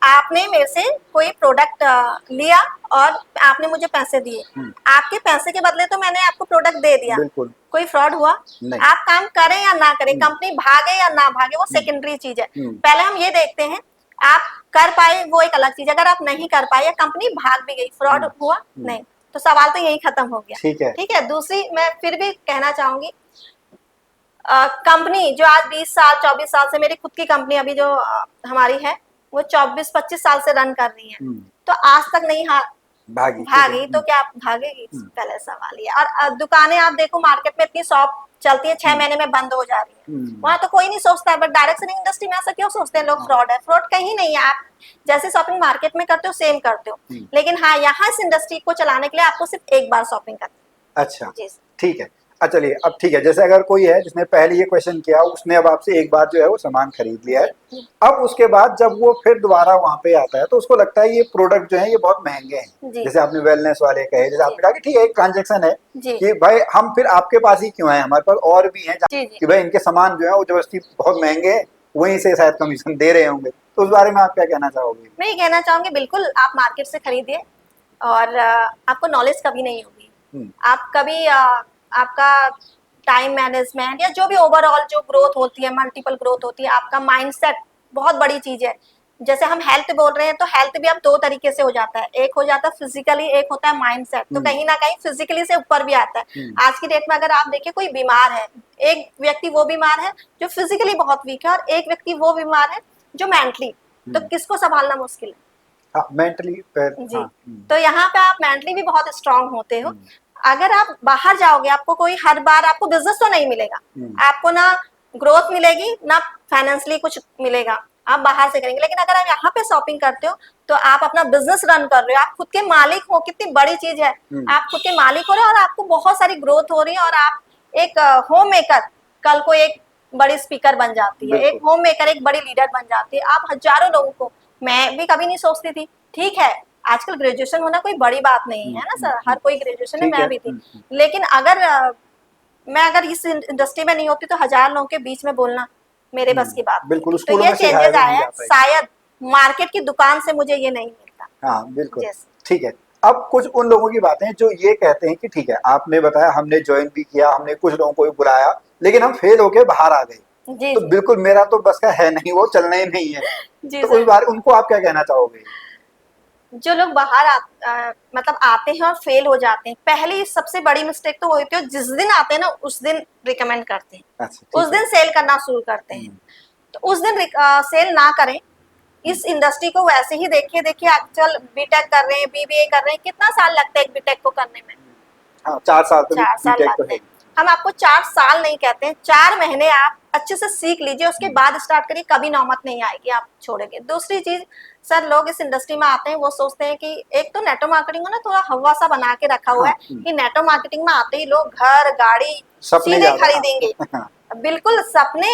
Speaker 1: आपने मेरे से कोई प्रोडक्ट लिया और आपने मुझे पैसे दिए, आपके पैसे के बदले तो मैंने आपको प्रोडक्ट दे दिया,
Speaker 2: बिल्कुल
Speaker 1: कोई फ्रॉड हुआ?
Speaker 2: नहीं।
Speaker 1: आप काम करें या ना करें, कंपनी भागे या ना भागे, वो सेकेंडरी चीज है। पहले हम ये देखते हैं आप कर पाए, वो एक अलग चीज। अगर आप नहीं कर पाए या कंपनी भाग भी गई, फ्रॉड हुआ? नहीं। तो सवाल तो यही खत्म हो गया। ठीक है। दूसरी मैं फिर भी कहना चाहूंगी, कंपनी जो आज 20 साल 24 साल से, मेरी खुद की कंपनी अभी जो हमारी है वो 24-25 साल से रन कर रही है, तो आज तक नहीं भागी तो क्या भागेगी? पहले सवाल ये। और दुकानें आप देखो मार्केट में, इतनी शॉप चलती है 6 महीने में बंद हो जा रही है, वहां तो कोई नहीं सोचता है। बट डायरेक्ट सेलिंग इंडस्ट्री में ऐसा क्यों सोचते हैं लोग? फ्रॉड है। फ्रॉड कहीं नहीं है। आप जैसे शॉपिंग मार्केट में करते हो सेम करते हो, लेकिन हाँ, यहाँ इस इंडस्ट्री को चलाने के लिए आपको सिर्फ एक बार शॉपिंग करनी है।
Speaker 2: अच्छा, ठीक है। अच्छा चलिए, अब ठीक है, जैसे अगर कोई है जिसने पहले ये क्वेश्चन किया, उसने अब आपसे एक बार जो है वो सामान खरीद लिया है, अब उसके बाद जब वो फिर दोबारा वहां पे आता है तो उसको लगता है ये प्रोडक्ट जो है ये बहुत महंगे हैं, जैसे आपने वेलनेस वाले कहे, जैसे आपने कहा कि ठीक है एक ट्रांजेक्शन है कि भाई हम फिर आपके पास ही क्यों आए, हमारे पास और भी हैं कि भाई इनके सामान जो है वो जबरदस्ती बहुत महंगे हैं, वहीं से शायद कमीशन दे रहे होंगे, तो उस बारे में आप क्या कहना चाहोगे?
Speaker 1: मैं ये कहना चाहूंगी, बिल्कुल आप मार्केट से खरीदिए और आपको नॉलेज कभी नहीं होगी। आप कभी आपका टाइम मैनेजमेंट या जो भी ओवरऑल जो ग्रोथ होती है, मल्टीपल ग्रोथ होती है, आपका माइंडसेट बहुत बड़ी चीज है। जैसे हम हेल्थ बोल रहे हैं तो हेल्थ भी अब 2 तरीके से हो जाता है, एक हो जाता है फिजिकली, एक होता है माइंडसेट। तो कहीं ना कहीं फिजिकली से ऊपर भी आता है। आज की डेट में अगर आप देखिए कोई बीमार है, एक व्यक्ति वो बीमार है जो फिजिकली बहुत वीक है और एक व्यक्ति वो बीमार है जो मेंटली, तो किसको संभालना मुश्किल है?
Speaker 2: मेंटली
Speaker 1: जी। तो यहाँ पे आप मेंटली भी बहुत स्ट्रांग होते हो। अगर आप बाहर जाओगे, आपको कोई हर बार आपको बिजनेस तो नहीं मिलेगा, आपको ना ग्रोथ मिलेगी ना फाइनेंशियली कुछ मिलेगा, आप बाहर से करेंगे। लेकिन अगर आप यहाँ पे शॉपिंग करते हो तो आप अपना बिजनेस रन कर रहे हो, आप खुद के मालिक हो। कितनी बड़ी चीज है, आप खुद के मालिक हो रहे हो और आपको बहुत सारी ग्रोथ हो रही है। और आप एक होम मेकर कल को एक बड़ी स्पीकर बन जाती है, एक होम मेकर एक बड़ी लीडर बन जाती है। आप हजारों लोगों को, मैं भी कभी नहीं सोचती थी, ठीक है आजकल ग्रेजुएशन होना कोई बड़ी बात नहीं है ना सर, हर कोई ग्रेजुएशन है, मैं भी थी। लेकिन अगर मैं अगर इस इंडस्ट्री में नहीं होती तो 1000 लोगों के बीच में बोलना मेरे बस की बात।
Speaker 2: बिल्कुल,
Speaker 1: तो ये चेंजेस आया है, शायद मार्केट की दुकान से मुझे ये नहीं मिलता।
Speaker 2: हाँ बिल्कुल, ठीक है। अब कुछ उन लोगों की बातें जो ये कहते हैं कि ठीक है आपने बताया, हमने ज्वाइन भी किया, हमने कुछ लोगों को भी बुलाया, लेकिन हम फेल होके बाहर आ गए, तो बिल्कुल मेरा तो बस का है नहीं, वो चलना ही नहीं है। तो उस बार उनको आप क्या कहना चाहोगे?
Speaker 1: जो लोग बाहर मतलब आते हैं और फेल हो जाते हैं, पहली सबसे बड़ी मिस्टेक तो वो होती है, जिस दिन आते हैं ना उस दिन रिकमेंड करते हैं। अच्छा, उस दिन सेल करना शुरू करते हैं। तो उस दिन सेल ना करें, इस इंडस्ट्री को वैसे ही देखिए आजकल बीटेक कर रहे हैं, बीबीए कर रहे हैं, कितना साल लगता है एक बीटेक को करने में?
Speaker 2: हाँ, 4 साल तो
Speaker 1: 4 साल लगते हैं। हम आपको 4 साल नहीं कहते हैं, 4 महीने आप अच्छे से सीख लीजिए, उसके बाद स्टार्ट करिए, कभी नौबत नहीं आएगी आप छोड़ेंगे। दूसरी चीज सर, लोग इस इंडस्ट्री में आते हैं वो सोचते हैं कि एक तो नेटवर्क मार्केटिंग ना थोड़ा हवा सा बना के रखा हुआ है कि नेटवर्क मार्केटिंग में आते ही लोग घर गाड़ी सीधे खरीदेंगे। बिल्कुल सपने,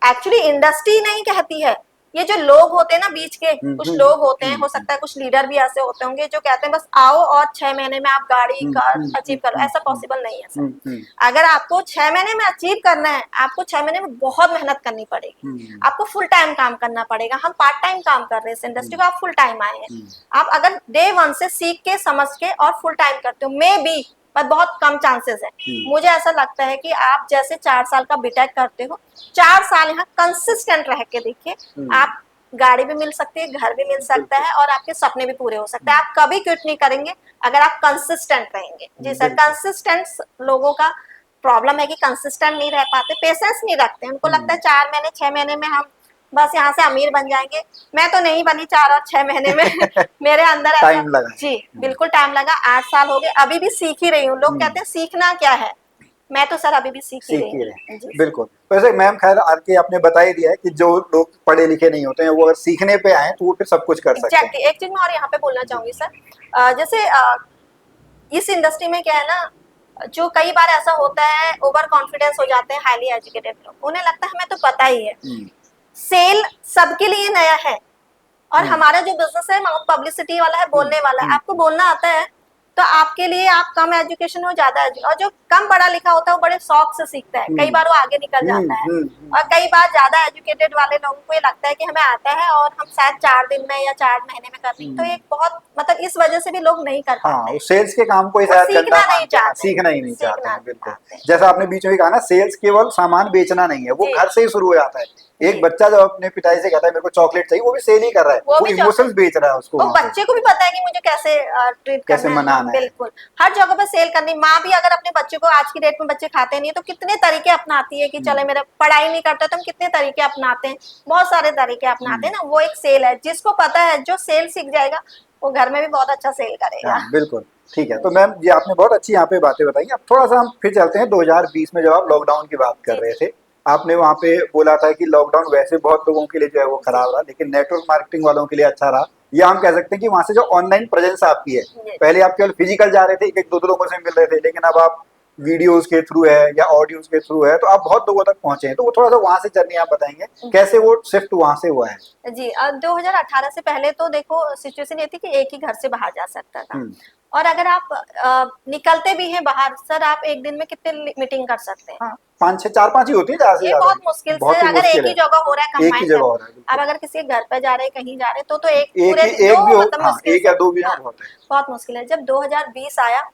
Speaker 1: एक्चुअली इंडस्ट्री नहीं कहती है, ये जो लोग होते हैं ना बीच के, कुछ लोग होते हैं, हो सकता है कुछ लीडर भी ऐसे होते होंगे जो कहते हैं बस आओ और 6 महीने में आप गाड़ी कार अचीव करो। ऐसा पॉसिबल नहीं है सर। अगर आपको 6 महीने में अचीव करना है, आपको 6 महीने में बहुत मेहनत करनी पड़ेगी, आपको फुल टाइम काम करना पड़ेगा। हम पार्ट टाइम काम कर रहे हैं इस इंडस्ट्री को, आप फुल टाइम आए हैं। आप अगर डे 1 से सीख के समझ के और फुल टाइम करते हो, मे बी, पर बहुत कम चांसेस है। मुझे ऐसा लगता है कि आप जैसे 4 साल का बीटेक करते हो, 4 साल यहाँ कंसिस्टेंट रह के देखिए, आप गाड़ी भी मिल सकती है, घर भी मिल सकता है और आपके सपने भी पूरे हो सकते हैं। आप कभी क्विट नहीं करेंगे अगर आप कंसिस्टेंट रहेंगे। जी सर, कंसिस्टेंट लोगों का प्रॉब्लम है कि कंसिस्टेंट नहीं रह पाते, पेशेंस नहीं रखते। उनको लगता है 4 महीने 6 महीने में हम बस यहाँ से अमीर बन जाएंगे। मैं तो नहीं बनी 4 और 6 महीने में मेरे अंदर
Speaker 2: टाइम लगा।
Speaker 1: जी बिल्कुल टाइम लगा, 8 साल हो गए, अभी भी सीख ही रही हूँ। लोग कहते हैं सीखना क्या है, मैं तो सर अभी भी सीख ही रही हूँ।
Speaker 2: बिल्कुल। वैसे मैम खैर आपके आपने बता ही दिया है कि जो लोग पढ़े लिखे नहीं होते हैं वो अगर सीखने पे आए तो वो फिर सब कुछ कर सकते हैं।
Speaker 1: एक चीज मैं और यहाँ पे बोलना चाहूंगी सर, जैसे इस इंडस्ट्री में क्या है ना, जो कई बार ऐसा होता है ओवर कॉन्फिडेंस हो जाते हैं हाईली एजुकेटेड लोग, उन्हें लगता है हमें तो पता ही है। सेल सबके लिए नया है और हमारा जो बिजनेस है माउथ पब्लिसिटी वाला है, बोलने वाला है। आपको बोलना आता है तो आपके लिए आप कम एजुकेशन हो ज्यादा और जो कम पढ़ा लिखा होता है वो बड़े शौक से सीखता है, कई बार वो आगे निकल जाता है। और कई बार ज्यादा एजुकेटेड वाले लोगों को ये लगता है कि हमें आता है और हम शायद 4 दिन में या 4 महीने में कर लेंगे, तो ये बहुत मतलब इस वजह से भी लोग नहीं कर
Speaker 2: हाँ,
Speaker 1: पाते हैं।
Speaker 2: सेल्स के काम को ही
Speaker 1: वो
Speaker 2: शायद
Speaker 1: सीखना
Speaker 2: गंदा
Speaker 1: नहीं
Speaker 2: मानते हैं,
Speaker 1: चाहते,
Speaker 2: सीखना ही नहीं
Speaker 1: सीखना
Speaker 2: चाहते हैं,
Speaker 1: नहीं
Speaker 2: बिल्कुल।
Speaker 1: चाहते।
Speaker 2: जैसा आपने बीच में भी कहा ना, सेल्स केवल सामान बेचना नहीं है, वो
Speaker 1: जी।
Speaker 2: घर से ही शुरू हो जाता है। एक
Speaker 1: जी।
Speaker 2: बच्चा जब अपने पिताजी से कहता है मेरे को चॉकलेट चाहिए, वो भी सेल ही कर रहा है,
Speaker 1: वो
Speaker 2: वो
Speaker 1: भी
Speaker 2: इमोशंस बेच रहा है उसको
Speaker 1: वो
Speaker 2: वहाँ पे,
Speaker 1: बच्चे को भी पता है कि मुझे कैसे ट्रीट
Speaker 2: कैसे
Speaker 1: करना है।
Speaker 2: मनाना है।
Speaker 1: बिल्कुल, हर जगह पे सेल करनी। माँ भी अगर अपने बच्चे को, आज की डेट में बच्चे खाते नहीं है तो कितने तरीके अपनाती है कि चले मेरा पढ़ाई नहीं करता तो हम कितने तरीके अपनाते हैं, बहुत सारे तरीके अपनाते हैं ना। वो एक सेल है, जिसको पता है, जो सेल सीख जाएगा वो घर में भी बहुत अच्छा सेल करेगा।
Speaker 2: हाँ बिल्कुल, ठीक है। तो मैम ये आपने बहुत अच्छी यहाँ पे बातें बताई। अब थोड़ा सा हम फिर चलते हैं 2020 में, जब आप लॉकडाउन की बात कर
Speaker 1: जी
Speaker 2: रहे
Speaker 1: जी
Speaker 2: थे। आपने वहाँ पे बोला था कि लॉकडाउन वैसे बहुत लोगों के लिए जो है वो
Speaker 1: जी
Speaker 2: खराब रहा, लेकिन नेटवर्क मार्केटिंग वालों के लिए अच्छा रहा। या हम कह सकते हैं कि वहाँ से जो ऑनलाइन प्रेजेंस आपकी है,
Speaker 1: जी
Speaker 2: पहले आप केवल फिजिकल जा रहे थे, एक एक दो दो लोगों से मिल रहे थे, लेकिन अब आप वीडियोज के थ्रू है या ऑडियोज के थ्रू है, तो आप बहुत लोगों तक पहुंचे हैं। तो वो थोड़ा सा वहाँ से जर्नी आप बताएंगे, कैसे वो शिफ्ट वहाँ से हुआ है।
Speaker 1: जी 2018 से पहले तो देखो सिचुएशन ये थी कि एक ही घर से बाहर जा सकता था।
Speaker 2: हम्म,
Speaker 1: और अगर आप निकलते भी हैं बाहर, सर आप एक दिन में कितने मीटिंग कर सकते हैं?
Speaker 2: हाँ, पाँच छः, चार पांच ही होती है ज्यादा से
Speaker 1: ये
Speaker 2: ज्यादा,
Speaker 1: बहुत मुश्किल से,
Speaker 2: बहुत ही
Speaker 1: अगर
Speaker 2: मुश्किल
Speaker 1: एक
Speaker 2: है।
Speaker 1: ही जगह हो रहा है
Speaker 2: एक ही
Speaker 1: कंबाइन
Speaker 2: जगह
Speaker 1: कर।
Speaker 2: हो रहा है,
Speaker 1: अब
Speaker 2: बिल्कुल।
Speaker 1: अगर किसी के घर पे जा रहे हैं, कहीं जा रहे हैं, तो एक
Speaker 2: एक
Speaker 1: पूरे
Speaker 2: ही,
Speaker 1: दो
Speaker 2: एक भी हो,
Speaker 1: मतलब
Speaker 2: हाँ,
Speaker 1: मुश्किल
Speaker 2: एक
Speaker 1: से।
Speaker 2: या दो भी ना
Speaker 1: हाँ,
Speaker 2: बहुत है।
Speaker 1: बहुत मुश्किल है। जब 2020 आया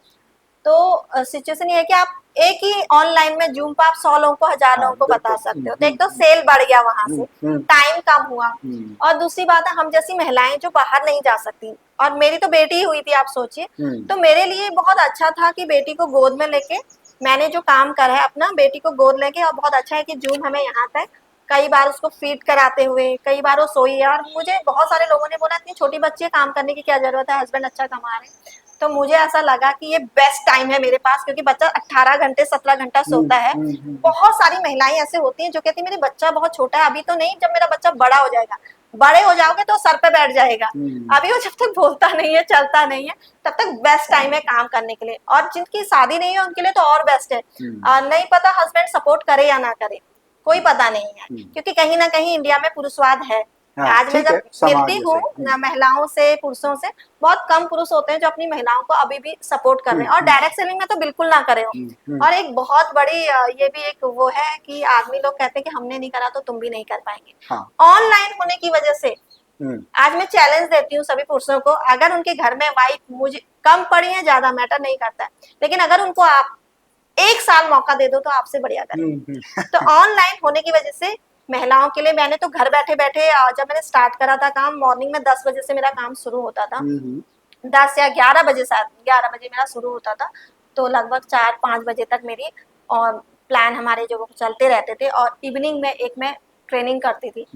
Speaker 1: तो सिचुएशन ये है कि आप एक ही ऑनलाइन में जूम पर आप 100 लोगों को, 1000
Speaker 2: हाँ
Speaker 1: लोगों को बता
Speaker 2: बिल्कुल।
Speaker 1: सकते हो। तो एक तो सेल बढ़ गया वहां से,
Speaker 2: हम्म,
Speaker 1: टाइम कम हुआ।
Speaker 2: हम्म,
Speaker 1: और दूसरी बात है, हम जैसी महिलाएं जो बाहर नहीं जा सकती, और मेरी तो बेटी ही हुई थी, आप सोचिए।
Speaker 2: हम्म,
Speaker 1: तो मेरे लिए बहुत अच्छा था कि बेटी को गोद में लेके मैंने जो काम करा है अपना, बेटी को गोद लेके। और बहुत अच्छा है कि जूम हमें यहाँ तक, कई बार उसको फीड कराते हुए, कई बार वो सोई है। और मुझे बहुत सारे लोगों ने बोला इतनी छोटी बच्ची है, काम करने की क्या जरूरत है, हस्बैंड अच्छा कमा रहे हैं। तो मुझे ऐसा लगा कि ये बेस्ट टाइम है मेरे पास, क्योंकि बच्चा 18 घंटे 17 घंटा सोता है। बहुत सारी महिलाएं ऐसे होती हैं जो कहती है मेरे बच्चा बहुत छोटा है, अभी तो नहीं, जब मेरा बच्चा बड़ा हो जाएगा। बड़े हो जाओगे तो सर पे बैठ जाएगा, अभी वो जब तक बोलता नहीं है, चलता नहीं है, तब तक बेस्ट टाइम है काम करने के लिए। और जिनकी शादी नहीं है उनके लिए तो और बेस्ट है। नहीं पता हस्बैंड सपोर्ट करे या ना करे, कोई पता नहीं है, क्योंकि कहीं ना कहीं इंडिया में पुरुषवाद है।
Speaker 2: हाँ
Speaker 1: आज मैं
Speaker 2: ठीक
Speaker 1: जब
Speaker 2: है, समाज
Speaker 1: मिलती हूँ
Speaker 2: जैसे।
Speaker 1: ना महिलाओं से, पुरुषों से, बहुत कम पुरुष होते हैं जो अपनी महिलाओं को अभी भी सपोर्ट कर रहे हैं। और डायरेक्ट सेलिंग में तो बिल्कुल ना करे हो। और एक बहुत बड़ी ये भी एक वो है कि आदमी लोग कहते हैं कि हमने नहीं करा तो तुम भी नहीं कर पाएंगे।
Speaker 2: हाँ,
Speaker 1: ऑनलाइन होने की वजह से आज मैं चैलेंज देती हूँ सभी पुरुषों को, अगर उनके घर में वाइफ मुझे कम पड़ी है, ज्यादा मैटर नहीं करता है, लेकिन अगर उनको आप 1 साल मौका दे दो तो आपसे बढ़िया करेंगे। तो ऑनलाइन होने की वजह से महिलाओं के लिए मैंने तो घर बैठे बैठे, जब मैंने स्टार्ट करा था काम, मॉर्निंग में 10 बजे से मेरा काम शुरू होता था। 10 या 11 बजे, शायद 11 बजे मेरा शुरू होता था। तो लगभग 4-5 बजे तक मेरी और प्लान हमारे जो चलते रहते थे। और इवनिंग में एक मैं ट्रेनिंग करती थी।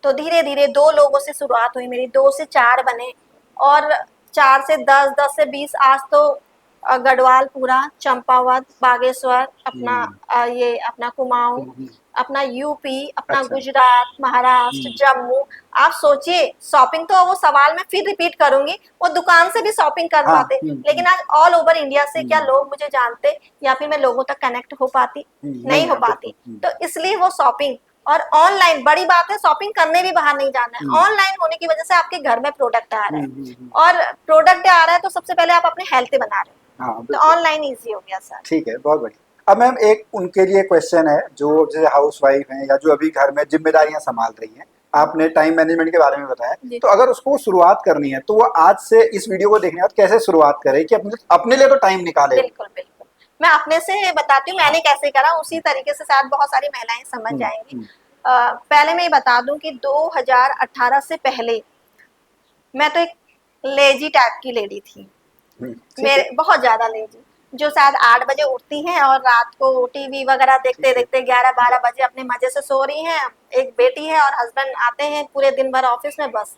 Speaker 1: तो धीरे धीरे 2 लोगों से शुरुआत हुई मेरी, 2 से 4 बने, और 4 से 10, 10 से 20, आज तो गढ़वाल पूरा, चंपावत, बागेश्वर, अपना ये अपना कुमाऊं, अपना यूपी, अपना
Speaker 2: अच्छा।
Speaker 1: गुजरात, महाराष्ट्र, जम्मू। आप सोचिए, शॉपिंग तो वो सवाल मैं फिर रिपीट करूंगी, वो दुकान से भी शॉपिंग कर
Speaker 2: हाँ,
Speaker 1: पाते, लेकिन आज ऑल ओवर इंडिया से क्या लोग मुझे जानते, या फिर मैं लोगों तक कनेक्ट हो पाती? नहीं हो
Speaker 2: है,
Speaker 1: पाती।
Speaker 2: बिल्कुल।
Speaker 1: तो इसलिए वो शॉपिंग और ऑनलाइन, बड़ी बात है शॉपिंग करने भी बाहर नहीं जाना है, ऑनलाइन होने की वजह से आपके घर में प्रोडक्ट आ रहा है। और प्रोडक्ट आ रहा है तो सबसे पहले आप अपने हेल्थ बना रहे हो,
Speaker 2: हाँ
Speaker 1: तो
Speaker 2: बिल्कुल,
Speaker 1: ऑनलाइन इजी हो गया सर।
Speaker 2: ठीक है, बहुत बढ़िया। अब मैम एक उनके लिए क्वेश्चन है जो जैसे हाउस वाइफ हैं या जो अभी घर में जिम्मेदारियां संभाल रही हैं। आपने टाइम मैनेजमेंट के बारे में बताया,
Speaker 1: जी।
Speaker 2: तो अगर उसको शुरुआत करनी है तो वो आज से इस वीडियो को देखने के बाद कैसे शुरुआत करे कि अपने अपने लिए तो टाइम निकाले वो।
Speaker 1: बिल्कुल बिल्कुल, मैं अपने से बताती हूँ मैंने कैसे करा, उसी तरीके से शायद बहुत सारी महिलाएं समझ जाएंगी। पहले मैं ये बता दूं कि 2018 से पहले मैं तो एक लेजी टाइप की लेडी थी।
Speaker 2: ठीक है,
Speaker 1: मेरे बहुत ज्यादा लेजी, जो शायद 8 बजे उठती हैं और रात को टीवी वगैरह देखते देखते 11-12 बजे अपने मजे से सो रही हैं। एक बेटी है और हस्बैंड आते हैं पूरे दिन भर ऑफिस में, बस।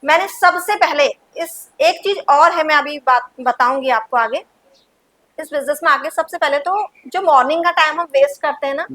Speaker 1: मैंने सबसे पहले इस एक चीज और है, मैं अभी बात बताऊंगी आपको आगे इस बिजनेस में। आगे सबसे पहले तो जो मॉर्निंग का टाइम हम वेस्ट करते हैं ना,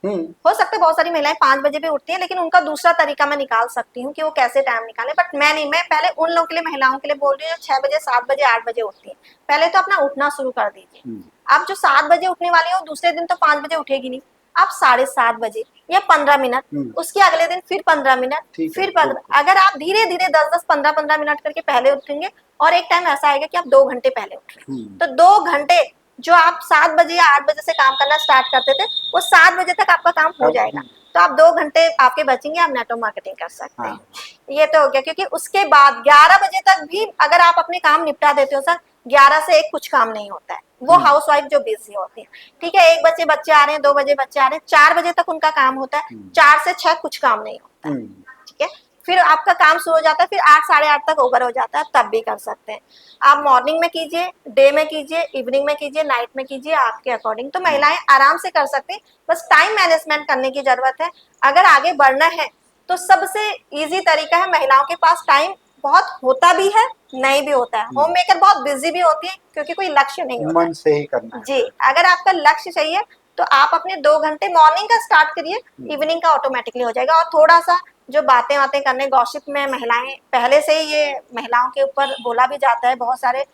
Speaker 1: हो सकता है बहुत सारी महिलाएं 5 बजे भी उठती हैं, लेकिन उनका दूसरा तरीका मैं निकाल सकती हूँ कि वो कैसे टाइम निकालें, बट मैं नहीं। मैं पहले उन लोगों के लिए, महिलाओं के लिए बोल रही हूँ जो 6 बजे 7 बजे 8 बजे उठती है। पहले तो अपना उठना शुरू कर दीजिए। आप जो 7 बजे उठने वाली हो, दूसरे दिन तो 5 बजे उठेगी नहीं, आप 7:30 बजे या 15 मिनट, उसके अगले दिन फिर 15 मिनट, फिर 15। अगर आप धीरे धीरे 10-10, 15-15 मिनट करके पहले उठेंगे, और एक टाइम ऐसा आएगा कि आप 2 घंटे पहले उठ रहे हैं, तो 2 घंटे जो आप 7 बजे या 8 बजे से काम करना स्टार्ट करते थे, वो 7 बजे तक आपका काम हो जाएगा। तो आप 2 घंटे आपके बचेंगे, आप नेटवर्क मार्केटिंग कर सकते हैं। ये तो हो गया, क्योंकि उसके बाद 11 बजे तक भी अगर आप अपने काम निपटा देते हो सर, 11 से 1 कुछ काम नहीं होता है। वो हाउसवाइफ जो बिजी होती है, ठीक है, 1 बजे बच्चे आ रहे हैं, 2 बजे बच्चे आ रहे हैं, 4 बजे तक उनका काम होता है, 4 से 6 कुछ काम नहीं होता है, ठीक है। फिर आपका काम शुरू हो जाता है, फिर 8 साढ़े 8 तक ओवर हो जाता है, तब भी कर सकते हैं आप। मॉर्निंग में कीजिए, डे में कीजिए, इवनिंग में कीजिए, नाइट में कीजिए, आपके अकॉर्डिंग। तो महिलाएं आराम से कर सकते हैं, बस टाइम मैनेजमेंट करने की जरूरत है। अगर आगे बढ़ना है तो सबसे इजी तरीका है, महिलाओं के पास टाइम बहुत होता भी है, नहीं भी होता है। होम मेकर बहुत बिजी भी होती है, क्योंकि कोई लक्ष्य नहीं होता
Speaker 2: मन से ही करना है।
Speaker 1: जी। अगर आपका लक्ष्य चाहिए तो आप अपने 2 घंटे मॉर्निंग का स्टार्ट करिए, इवनिंग का ऑटोमेटिकली हो जाएगा। और थोड़ा सा जो बातें करने, गॉसिप में महिलाएं पहले से ही, ये महिलाओं के ऊपर बोला भी जाता है, बहुत सारे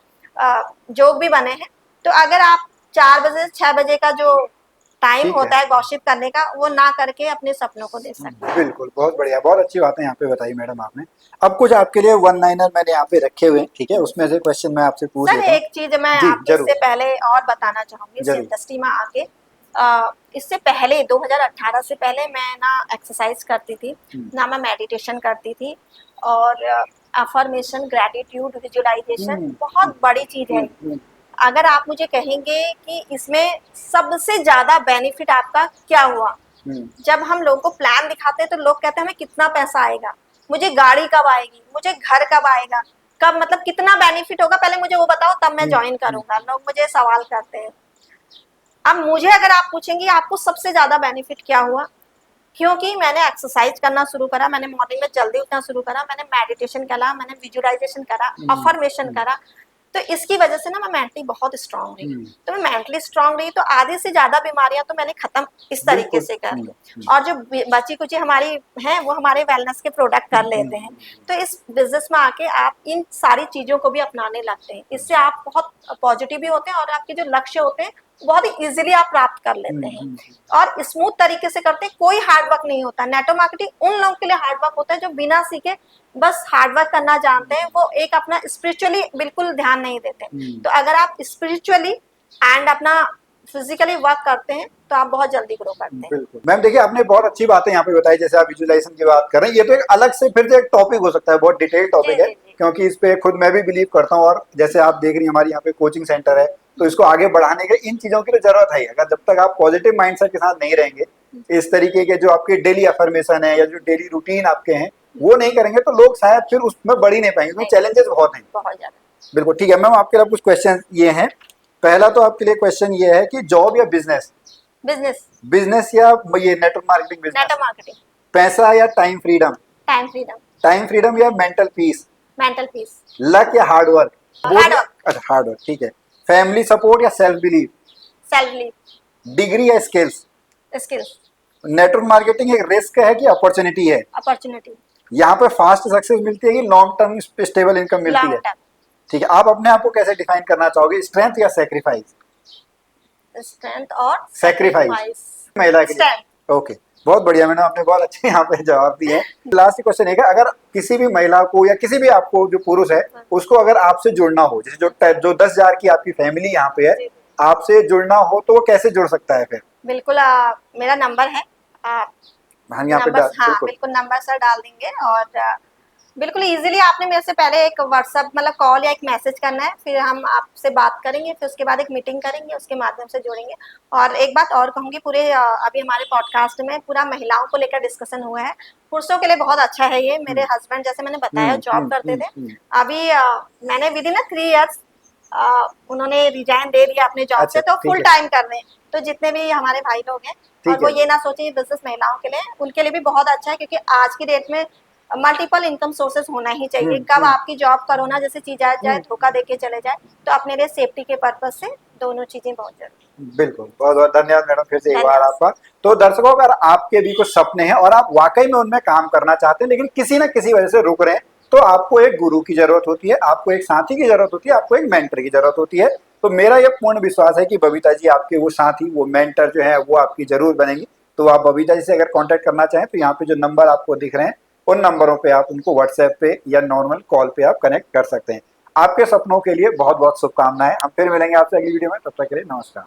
Speaker 1: जोक भी बने हैं। तो अगर आप 4 बजे से 6 बजे का जो टाइम होता है गॉसिप करने का, वो ना करके अपने सपनों को दे सकते हैं।
Speaker 2: बिल्कुल, बहुत बढ़िया, बहुत अच्छी बातें यहाँ पे बताई मैडम आपने। अब कुछ आपके लिए वन लाइनर मैंने यहाँ पे रखे हुए हैं, ठीक है, उसमें से क्वेश्चन मैं आपसे पूछ
Speaker 1: सर
Speaker 2: लेता हूँ।
Speaker 1: एक चीज मैं
Speaker 2: जी,
Speaker 1: आपको
Speaker 2: जरूर।
Speaker 1: इससे पहले और बताना चाहूंगी, इस
Speaker 2: जरूर।
Speaker 1: इंडस्ट्री में आके इससे पहले 2018 से पहले मैं ना एक्सरसाइज करती थी, ना मैं मेडिटेशन करती थी, और अफर्मेशन, ग्रेटिट्यूड, विजुअलाइजेशन बहुत बड़ी चीज है। अगर आप मुझे कहेंगे कि इसमें सबसे ज्यादा बेनिफिट आपका क्या हुआ, जब हम लोगों को प्लान दिखाते हैं तो लोग कहते हैं हमें कितना पैसा आएगा, मुझे गाड़ी कब आएगी, मुझे घर कब आएगा, कब, मतलब कितना बेनिफिट होगा, पहले मुझे वो बताओ तब मैं ज्वाइन करूंगा। लोग मुझे सवाल करते हैं। अब मुझे अगर आप पूछेंगे आपको सबसे ज्यादा बेनिफिट क्या हुआ, क्योंकि मैंने एक्सरसाइज करना शुरू करा, मैंने मॉर्निंग में जल्दी उठना शुरू करा, मैंने मेडिटेशन करा, मैंने विजुअलाइजेशन करा, अफर्मेशन करा, तो इसकी वजह से ना मैं मेंटली बहुत स्ट्रांग रही। तो मैं मेंटली स्ट्रांग रही तो आधे से ज्यादा बीमारियां तो मैंने खत्म इस तरीके से कर ली। और जो बची कुची हमारी हैं वो हमारे वेलनेस के प्रोडक्ट कर लेते हैं। तो इस बिजनेस में आके आप इन सारी चीजों को भी अपनाने लगते हैं, इससे आप बहुत पॉजिटिव भी होते हैं, और आपके जो लक्ष्य होते हैं बहुत ही इजीली आप प्राप्त कर लेते हैं, और स्मूथ तरीके से करते हैं। कोई हार्ड वर्क नहीं होता। नेटवर्क मार्केटिंग उन लोगों के लिए हार्ड वर्क होता है जो बिना सीखे बस हार्ड वर्क करना जानते हैं, वो एक अपना स्पिरिचुअली बिल्कुल ध्यान नहीं देते। तो अगर आप स्पिरिचुअली एंड अपना फिजिकली वर्क करते हैं तो आप बहुत जल्दी ग्रो करते हैं।
Speaker 2: बिल्कुल मैम, देखिए आपने बहुत अच्छी बातें यहाँ पे बताई, जैसे आप विजुअलाइजेशन की बात कर रहे हैं, ये तो एक अलग से फिर एक टॉपिक हो सकता है, बहुत डिटेल टॉपिक है, क्योंकि इस पे खुद मैं भी बिलीव करता हूँ। और जैसे आप देख रही हैं हमारी यहाँ पे कोचिंग सेंटर है, तो इसको आगे बढ़ाने के इन चीजों की तो जरूरत है। अगर जब तक आप पॉजिटिव माइंडसेट के साथ नहीं रहेंगे, इस तरीके के जो आपके डेली अफर्मेशन है या जो डेली रूटीन आपके हैं वो नहीं करेंगे, तो लोग शायद फिर उसमें बढ़ ही नहीं पाएंगे, क्योंकि चैलेंजेस बहुत हैं,
Speaker 1: बहुत ज्यादा।
Speaker 2: बिल्कुल ठीक है मैम। आपके लिए कुछ क्वेश्चन ये हैं। पहला तो आपके लिए क्वेश्चन ये है कि जॉब या बिजनेस, बिजनेस या ये network marketing business,
Speaker 1: network marketing,
Speaker 2: पैसा या time freedom,
Speaker 1: time freedom,
Speaker 2: time freedom या mental peace,
Speaker 1: mental peace,
Speaker 2: luck या हार्ड वर्क,
Speaker 1: हार्ड वर्क,
Speaker 2: अच्छा हार्ड वर्क ठीक है, फैमिली सपोर्ट या self believe,
Speaker 1: self believe,
Speaker 2: degree या स्किल्स।
Speaker 1: स्किल्स।
Speaker 2: नेटवर्क मार्केटिंग एक रिस्क है कि अपॉर्चुनिटी है?
Speaker 1: अपॉर्चुनिटी।
Speaker 2: यहाँ पे फास्ट सक्सेस मिलती है कि लॉन्ग टर्म स्टेबल इनकम मिलती है? ठीक है, आप अपने आप को कैसे डिफाइन करना चाहोगे, स्ट्रेंथ या सेक्रीफाइस?
Speaker 1: स्ट्रेंथ और
Speaker 2: सेक्रीफाइस महिला के लिए। ओके, बहुत बढ़िया मैडम, आपने बहुत अच्छे यहाँ पे जवाब दिए हैं। लास्ट क्वेश्चन है, अगर किसी भी महिला को या किसी भी आपको जो पुरुष है उसको अगर आपसे जुड़ना हो, जैसे जो 10,000 की आपकी फैमिली यहाँ पे है, आपसे जुड़ना हो तो वो कैसे जुड़ सकता है फिर?
Speaker 1: बिल्कुल, मेरा नंबर है,
Speaker 2: हम यहाँ पे
Speaker 1: बिल्कुल नंबर सर डाल देंगे, और बिल्कुल इजीली आपने मेरे से पहले एक व्हाट्सएप मतलब कॉल या एक मैसेज करना है, फिर हम आपसे बात करेंगे, फिर उसके बाद एक मीटिंग करेंगे, उसके माध्यम से जोड़ेंगे। और एक बात और कहूँगी, पूरे अभी हमारे पॉडकास्ट में पूरा महिलाओं को लेकर डिस्कशन हुआ है, पुरुषों के लिए बहुत अच्छा है ये। मेरे हस्बैंड जैसे मैंने बताया जॉब करते थे, अभी मैंने विद इन 3 इयर्स उन्होंने रिजाइन दे दिया अपने जॉब से, तो फुल टाइम कर रहे हैं। तो जितने भी हमारे भाई लोग हैं, और वो ये ना सोचे बिजनेस महिलाओं के लिए, उनके लिए भी बहुत अच्छा है, क्योंकि आज की डेट में मल्टीपल इनकम सोर्सेस होना ही चाहिए। कब आपकी जॉब कोरोना जैसे चीज आ जाए, धोखा देके चले जाए, तो अपने लिए सेफ्टी के पर्पज से दोनों चीजें बहुत जरूरी।
Speaker 2: बिल्कुल, बहुत बहुत धन्यवाद मैडम फिर से एक बार आपका। तो दर्शकों, अगर आपके भी कुछ सपने हैं और आप वाकई में उनमें काम करना चाहते हैं, लेकिन किसी न किसी वजह से रुक रहे हैं, तो आपको एक गुरु की जरूरत होती है, आपको एक साथी की जरूरत होती है, आपको एक मेंटर की जरूरत होती है। तो मेरा यह पूर्ण विश्वास है कि बबीता जी आपके वो साथी, वो मेंटर जो है वो आपकी जरूर बनेंगी। तो आप बबीता जी से अगर कांटेक्ट करना चाहें तो यहाँ पे जो नंबर आपको दिख रहे हैं उन नंबरों पे आप उनको व्हाट्सएप पे या नॉर्मल कॉल पे आप कनेक्ट कर सकते हैं। आपके सपनों के लिए बहुत बहुत शुभकामनाएं। हम फिर मिलेंगे आपसे अगली वीडियो में, तब तक के लिए नमस्कार।